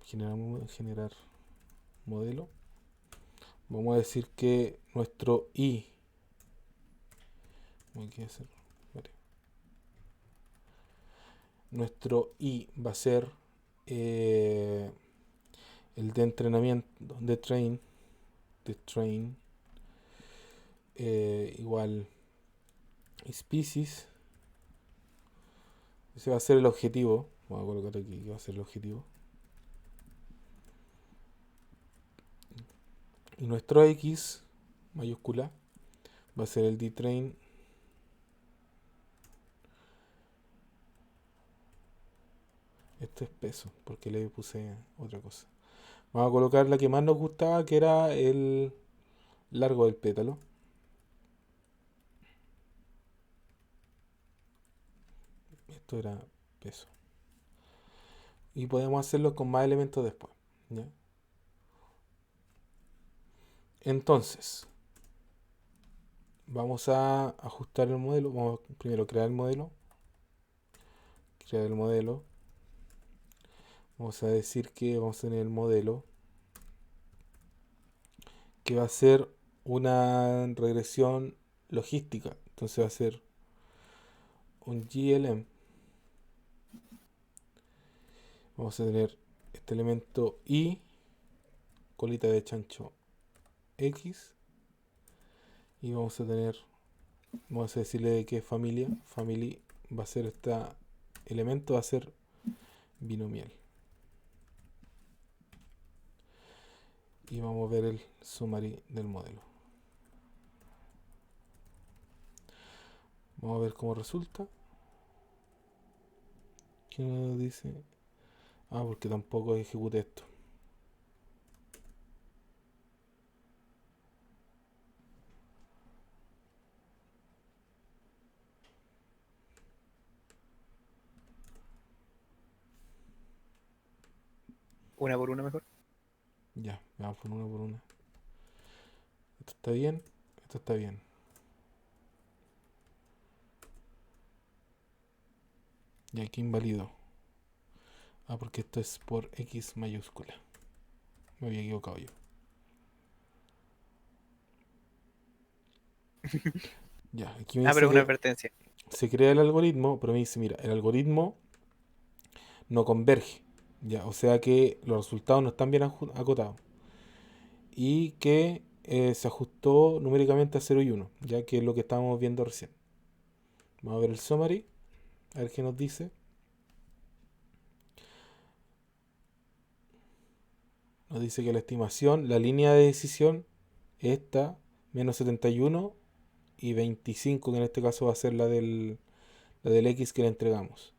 generar modelo. Vamos a decir que nuestro i, nuestro i va a ser el de entrenamiento de train igual species. Ese va a ser el objetivo. Vamos a colocar aquí que va a ser el objetivo. Y nuestro x mayúscula va a ser el dtrain esto es peso porque le puse otra cosa. Vamos a colocar la que más nos gustaba, que era el largo del pétalo. Esto era peso. Y podemos hacerlo con más elementos después. ¿Ya? Entonces, vamos a ajustar el modelo. Vamos a primero crear el modelo. Crear el modelo. Vamos a decir que vamos a tener el modelo que va a ser una regresión logística. Entonces va a ser un GLM. Vamos a tener este elemento I, colita de chancho X. Y vamos a tener, vamos a decirle de qué familia. Family va a ser este elemento, va a ser binomial. Y vamos a ver el summary del modelo. Vamos a ver cómo resulta. ¿Qué nos dice? Ah, porque tampoco ejecuté esto. Una por una mejor. Ya, vamos por una por una. Esto está bien, esto está bien. Y aquí invalidó. Ah, porque esto es por X mayúscula. Me había equivocado yo. Ya, aquí me Ah, dice pero una que advertencia. se crea el algoritmo, pero me dice, mira, el algoritmo no converge. Ya, o sea que los resultados no están bien acotados. Y que se ajustó numéricamente a 0 y 1, ya que es lo que estábamos viendo recién. Vamos a ver el summary, a ver qué nos dice. Nos dice que la estimación, la línea de decisión, esta, menos 71 y 25, que en este caso va a ser la del X que le entregamos.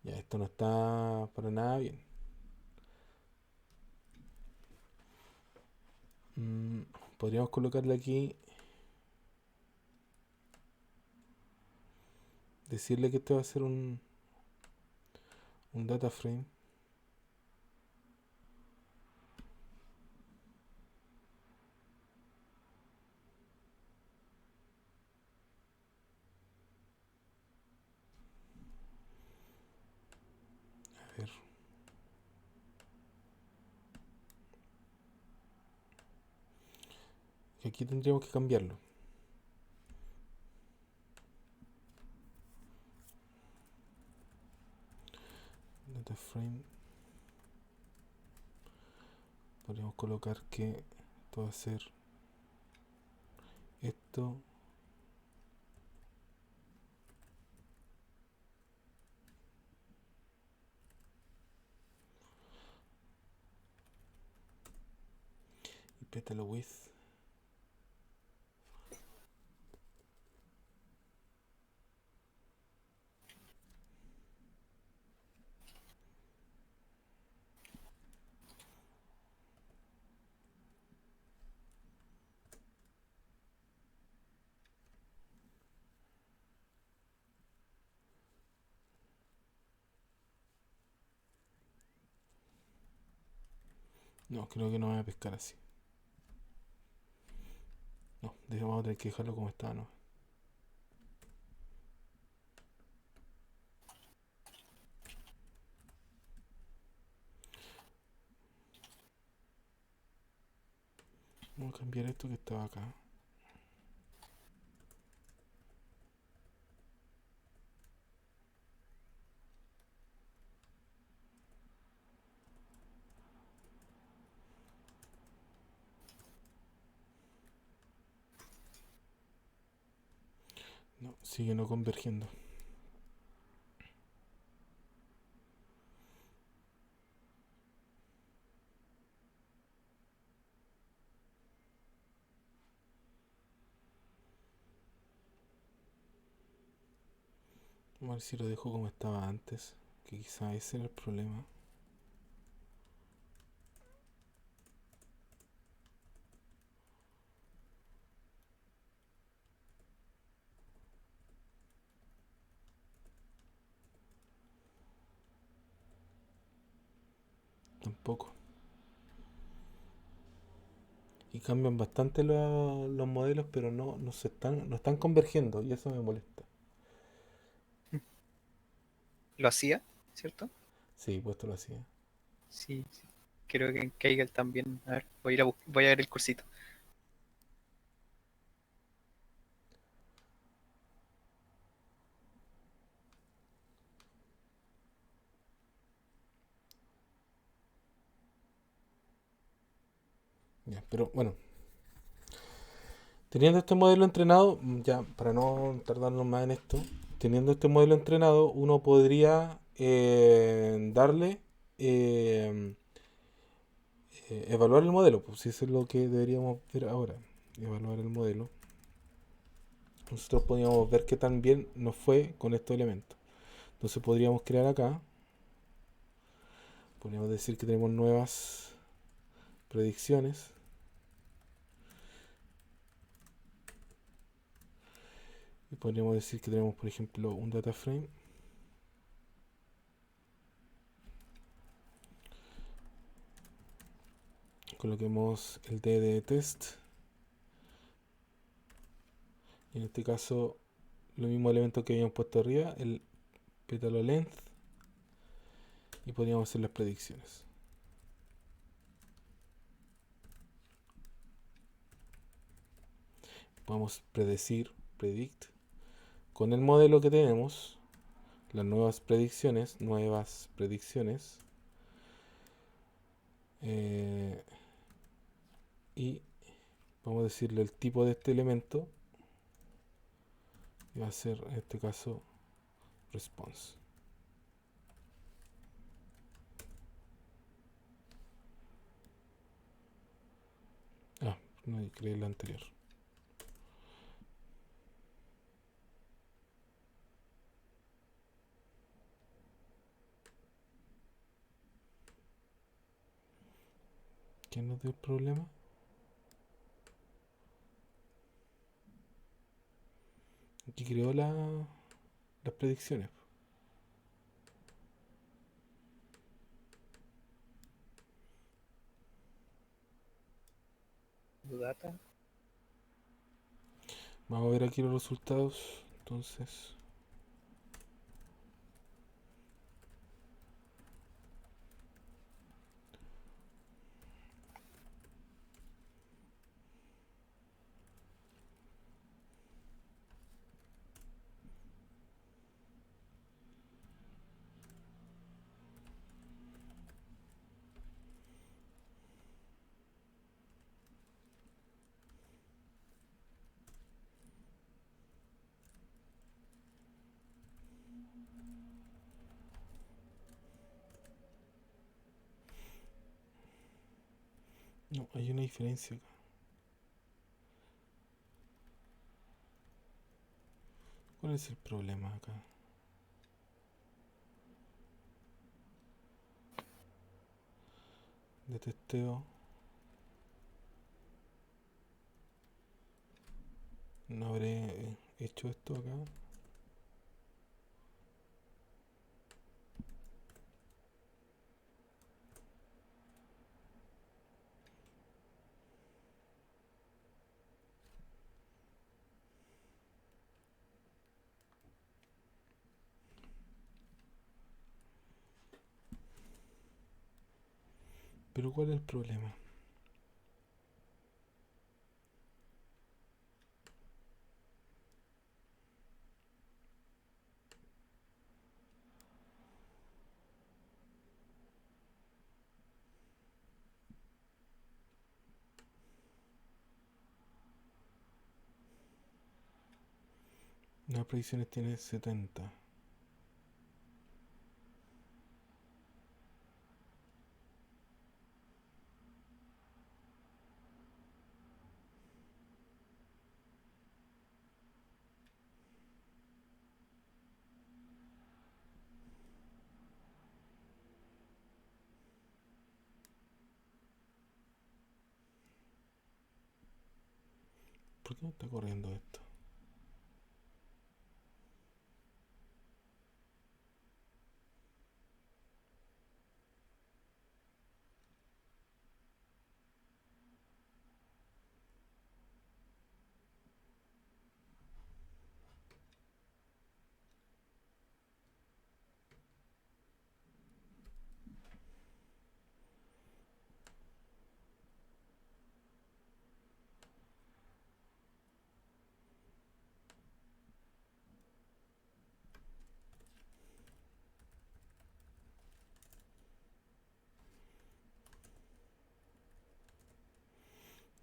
Ya, esto no está para nada bien. Mm, Podríamos colocarle aquí, decirle que este va a ser un data frame. A ver, que aquí tendríamos que cambiarlo. Data frame. Podríamos colocar que esto va a ser esto. Y pétalo width. No, creo que no me voy a pescar así. No, vamos a tener que dejarlo como está, ¿no? Vamos a cambiar esto que estaba acá. No, sigue no convergiendo. Vamos a ver si lo dejo como estaba antes. Que quizá ese era el problema. Tampoco. Y cambian bastante los modelos, pero no están convergiendo y eso me molesta. Lo hacía, ¿cierto? Sí, puesto lo hacía. Sí, sí. Creo que en Kaggle también. A ver, voy a ir voy a ver el cursito. Ya, pero bueno, teniendo este modelo entrenado, ya para no tardarnos más en esto, teniendo este modelo entrenado, uno podría darle eh, evaluar el modelo, pues si eso es lo que deberíamos ver ahora, evaluar el modelo. Nosotros podríamos ver qué tan bien nos fue con estos elementos. Entonces podríamos crear acá, podríamos decir que tenemos nuevas predicciones. Y podríamos decir que tenemos, por ejemplo, un data frame. Coloquemos el D de test. Y en este caso, los mismos elementos que habíamos puesto arriba, el pétalo length. Y podríamos hacer las predicciones. Podemos predecir, predict. Con el modelo que tenemos, las nuevas predicciones. eh, y vamos a decirle el tipo de este elemento. Y va a ser, en este caso, response. Ah, no creé el anterior. ¿Qué nos dio el problema? que creó las predicciones. Data. Vamos a ver aquí los resultados. Entonces, no, hay una diferencia acá. ¿Cuál es el problema acá? De testeo. No habré hecho esto acá. Pero ¿cuál es el problema? Las predicciones tiene 70. ¿Por qué no está corriendo esto?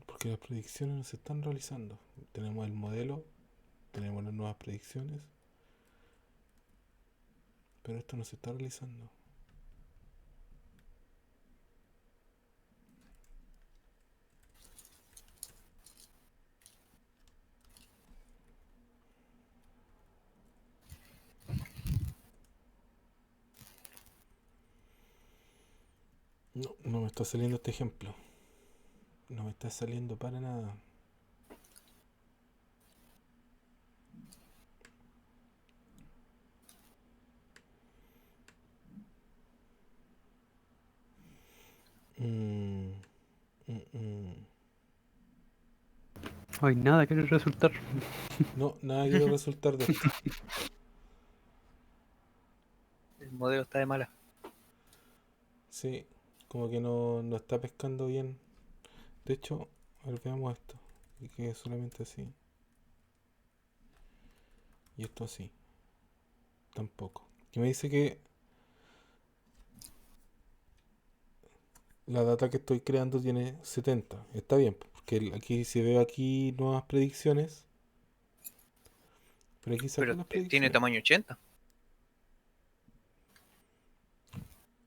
Porque las predicciones no se están realizando. Tenemos el modelo, tenemos las nuevas predicciones, pero esto no se está realizando. No, no me está saliendo este ejemplo. No me está saliendo para nada. Mm, mm. Hoy nada quiere resultar. No, nada quiere resultar de esto. El modelo está de mala. Sí, como que no está pescando bien. De hecho, a ver, veamos esto. Y que es solamente así. Y esto así. Tampoco. Que me dice que la data que estoy creando tiene 70. Está bien, porque aquí si veo aquí nuevas predicciones. Pero aquí saqué Pero las tiene predicciones. tamaño 80.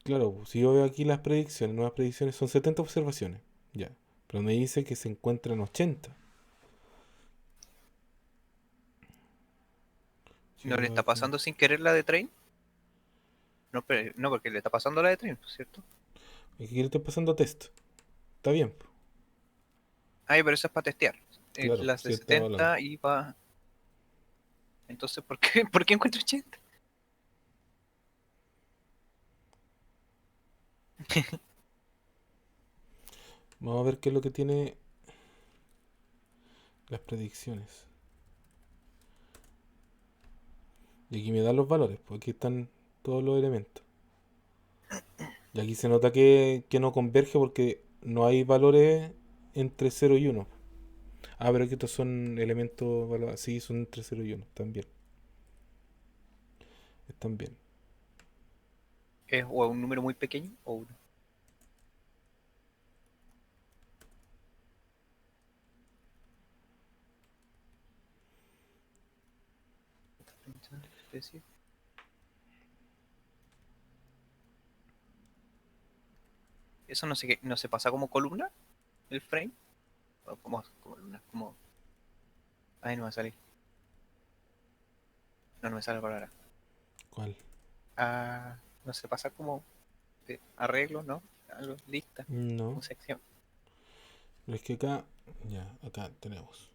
Claro, si yo veo aquí las predicciones, nuevas predicciones son 70 observaciones. Ya. Pero me dice que se encuentran 80. Si ¿No yo le veo está aquí. pasando sin querer la de train? No, no, porque le está pasando la de train, ¿cierto? Aquí le estoy pasando test. Está bien, po. Ay, pero eso es para testear. Claro, Las de sí estaba hablando. 70 y para... Entonces, ¿por qué, ¿por qué encuentro 80? Vamos a ver qué es lo que tiene las predicciones. Y aquí me dan los valores, pues aquí están todos los elementos. Y aquí se nota que no converge porque no hay valores entre 0 y 1. Ah, pero aquí estos son elementos, sí, son entre 0 y 1, también. Están bien. ¿Es o un número muy pequeño o uno? Especie. ¿Eso no no se pasa como columna, el frame? O como columna, como... Ay, no me sale. No, no me sale la palabra. ¿Cuál? Ah, no se pasa como arreglo, ¿no? Algo, lista, No. como sección. Pero es que acá, ya, acá tenemos.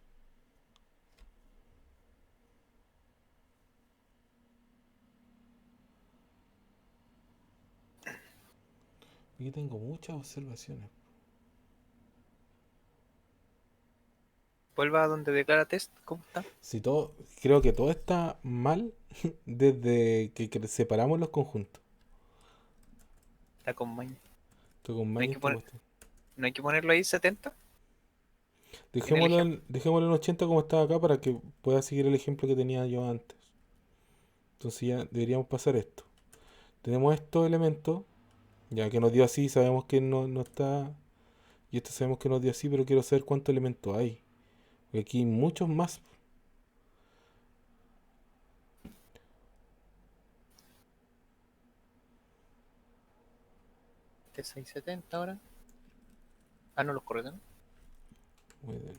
Aquí tengo muchas observaciones. Vuelva a donde declara test, ¿cómo está? Si todo, creo que todo está mal desde que separamos los conjuntos. Está con maña. Estoy con No hay Maya que esta poner, cuestión. no hay que ponerlo ahí 70 en el Dejémoslo ejemplo. dejémoslo en 80 como estaba acá para que pueda seguir el ejemplo que tenía yo antes. Entonces ya deberíamos pasar esto. Tenemos estos elementos, ya que nos dio así, sabemos que no está. Y esto sabemos que nos dio así, pero quiero saber cuántos elementos hay. Porque aquí hay muchos más. Este 670 ahora. Ah, no los corre, ¿no? Muy bien.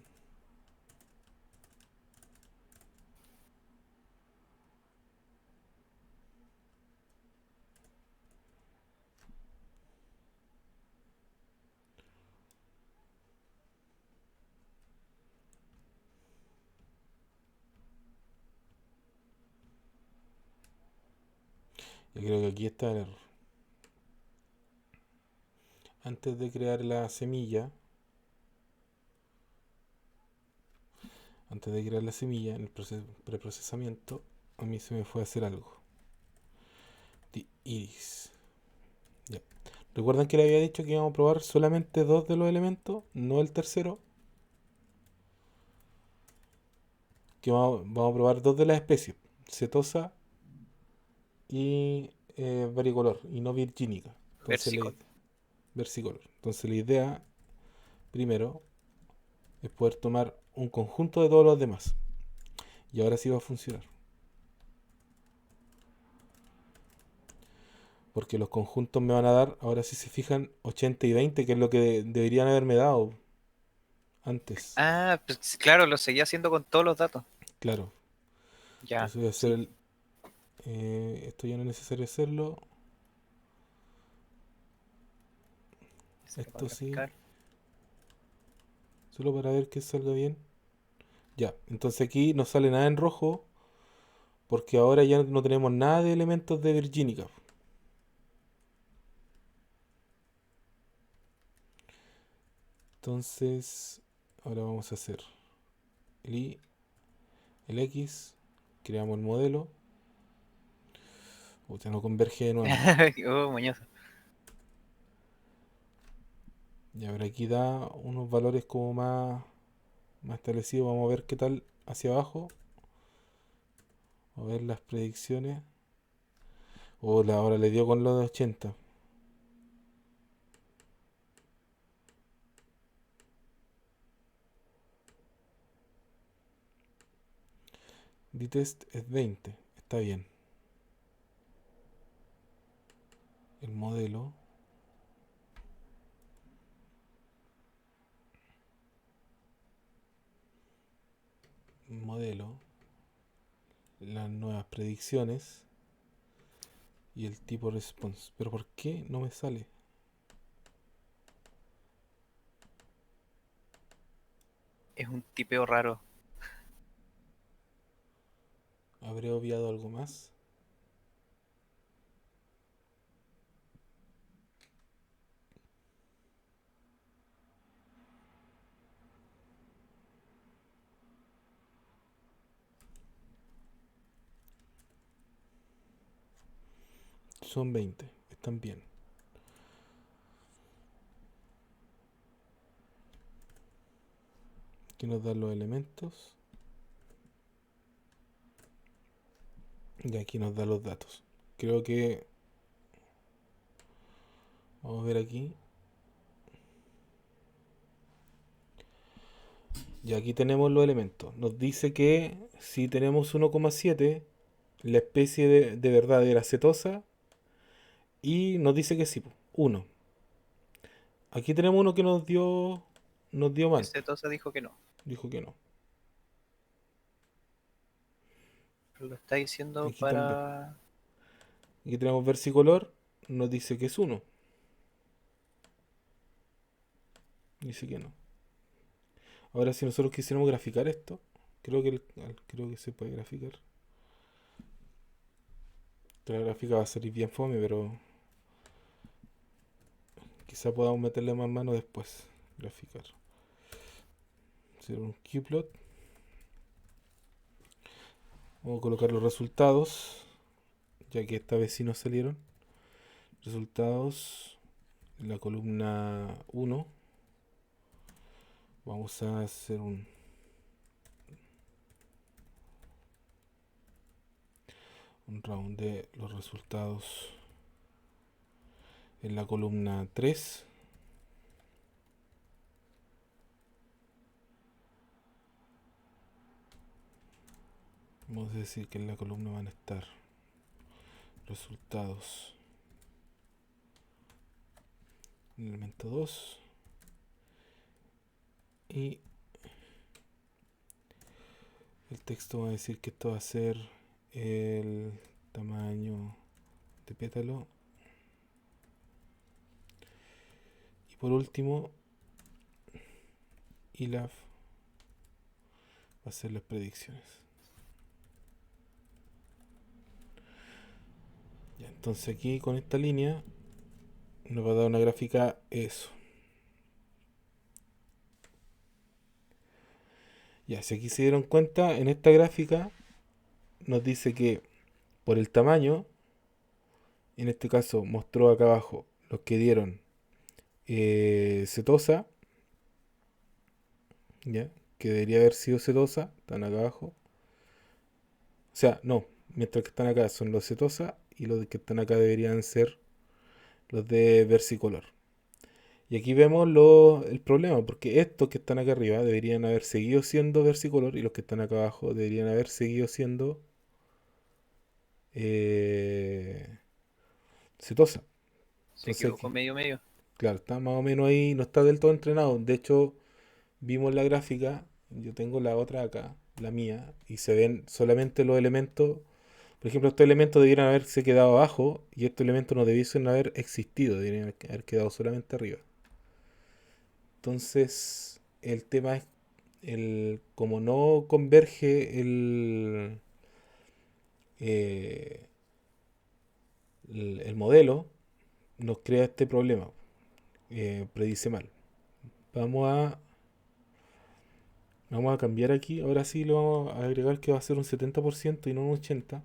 Yo creo que aquí está el error. Antes de crear la semilla, en el preprocesamiento, a mí se me fue a hacer algo. The iris. Ya. ¿Recuerdan que le había dicho que íbamos a probar solamente dos de los elementos? No el tercero. Que vamos a probar dos de las especies. Setosa y varicolor. Y no virgínica. Entonces Versicolor. versicolor. Entonces la idea, primero, es poder tomar un conjunto de todos los demás. Y ahora sí va a funcionar. Porque los conjuntos me van a dar, ahora si se fijan, 80 y 20, que es lo que deberían haberme dado antes. Ah, pues claro, lo seguía haciendo con todos los datos. Claro. Ya, Entonces voy a hacer sí. esto ya no es necesario hacerlo. Ese era para Esto sí. graficar. Solo para ver que salga bien. Ya. Entonces aquí no sale nada en rojo. Porque ahora ya no tenemos nada de elementos de virgínica. Entonces, ahora vamos a hacer el Y, el X. Creamos el modelo. Ya no converge de nuevo. Oh, mañoso. Y ahora aquí da unos valores como más establecidos. Vamos a ver qué tal hacia abajo. A ver las predicciones. Ahora le dio con lo de 80. D-test es 20. Está bien. El modelo. Modelo. Las nuevas predicciones. Y el tipo response. Pero ¿por qué no me sale? Es un tipeo raro. ¿Habré obviado algo más? Son 20, están bien. Aquí nos dan los elementos. Y aquí nos da los datos. Creo que... Vamos a ver aquí. Y aquí tenemos los elementos. Nos dice que si tenemos 1,7, la especie de verdad era cetosa. Y nos dice que sí, 1. Aquí tenemos uno que nos dio mal. Ese Tosa dijo que no. Dijo que no. Pero lo está diciendo Aquí también. para... Aquí tenemos versicolor. Nos dice que es 1. Dice que no. Ahora si nosotros quisiéramos graficar esto, creo que se puede graficar. La gráfica va a salir bien fome, pero quizá podamos meterle más mano después. Graficar. Hacer un qplot. Vamos a colocar los resultados, ya que esta vez sí nos salieron. Resultados en la columna 1. Vamos a hacer un round de los resultados en la columna 3. Vamos a decir que en la columna van a estar resultados en el elemento 2 y el texto va a decir que esto va a ser el tamaño de pétalo. Y por último, ILAF va a ser las predicciones. Ya, entonces aquí con esta línea nos va a dar una gráfica eso. Ya, si aquí se dieron cuenta, en esta gráfica nos dice que por el tamaño, en este caso mostró acá abajo los que dieron cetosa, ya, que debería haber sido cetosa, están acá abajo. O sea, no, mientras que están acá son los cetosa y los que están acá deberían ser los de versicolor. Y aquí vemos el problema, porque estos que están acá arriba deberían haber seguido siendo versicolor y los que están acá abajo deberían haber seguido siendo cetosa. Se Entonces equivocó aquí, medio medio. claro, está más o menos ahí, no está del todo entrenado. De hecho, vimos la gráfica, yo tengo la otra acá, la mía, y se ven solamente los elementos. Por ejemplo, estos elementos debieran haberse quedado abajo y estos elementos no debiesen haber existido, deberían haber quedado solamente arriba. Entonces, el tema es como no converge eh, el modelo, nos crea este problema, predice mal. Vamos a, vamos a cambiar aquí, ahora sí lo vamos a agregar que va a ser un 70% y no un 80%.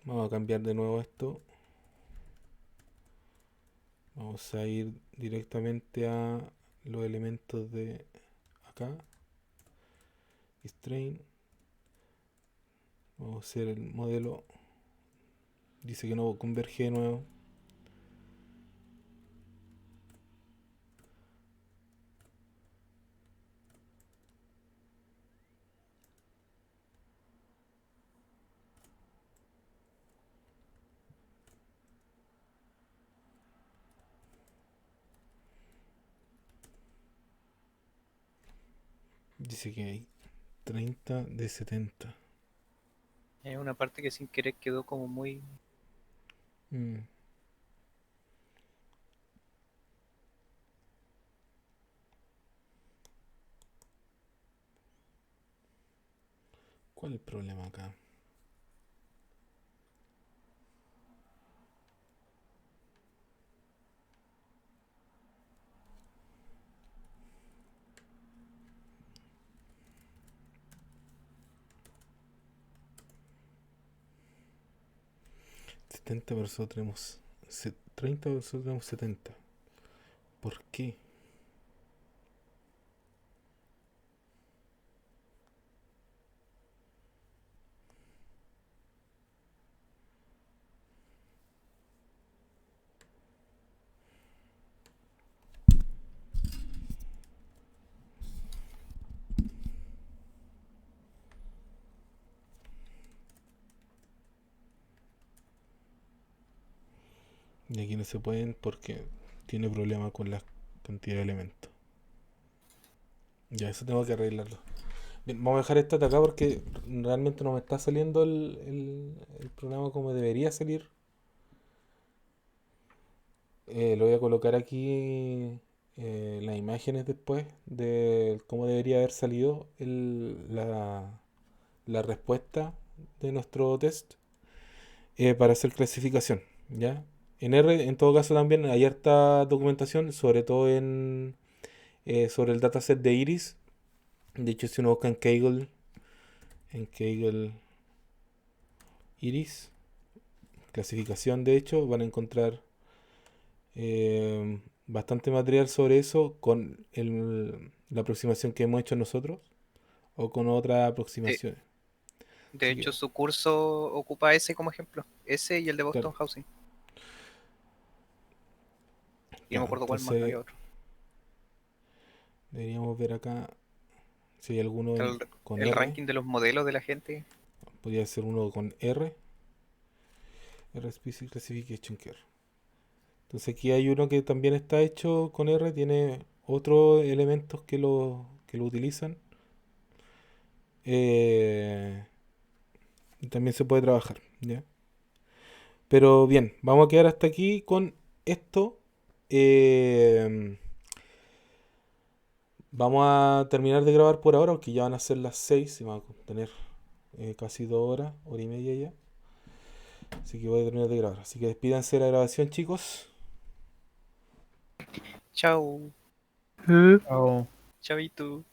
Vamos a cambiar de nuevo esto. Vamos a ir directamente a los elementos de acá. Strain. Vamos a hacer el modelo. Dice que no converge de nuevo. Dice que hay 30 de 70. Es una parte que sin querer quedó como muy... Mm. ¿Cuál es el problema acá? Setenta versus tenemos 30 versus tenemos 70. ¿Por qué? Y aquí no se pueden porque tiene problema con la cantidad de elementos. Ya, eso tengo que arreglarlo. Bien, vamos a dejar esto de acá porque realmente no me está saliendo el programa como debería salir. Lo voy a colocar aquí las imágenes después de cómo debería haber salido la respuesta de nuestro test para hacer clasificación, ¿ya? En R, en todo caso, también hay harta documentación, sobre todo sobre el dataset de Iris. De hecho, si uno busca en Kaggle Iris, clasificación, de hecho, van a encontrar bastante material sobre eso con la aproximación que hemos hecho nosotros o con otras De, aproximaciones. de Así que, hecho, su curso ocupa ese como ejemplo. Ese y el de Boston claro, Housing. Y no me ya, acuerdo cuál más, entonces había otro. deberíamos ver acá si hay alguno Está con el R. ranking de los modelos de la gente. Podría ser uno con R. R Species Classification Care. Entonces aquí hay uno que también está hecho con R, tiene otros elementos que lo utilizan. eh, y también se puede trabajar, ¿ya? Pero bien, vamos a quedar hasta aquí con esto. Eh, Vamos a terminar de grabar por ahora, porque ya van a ser las 6 y vamos a tener casi 2 horas, hora y media ya. Así que voy a terminar de grabar. Así que despídanse de la grabación, chicos. Chau, Oh. chavito.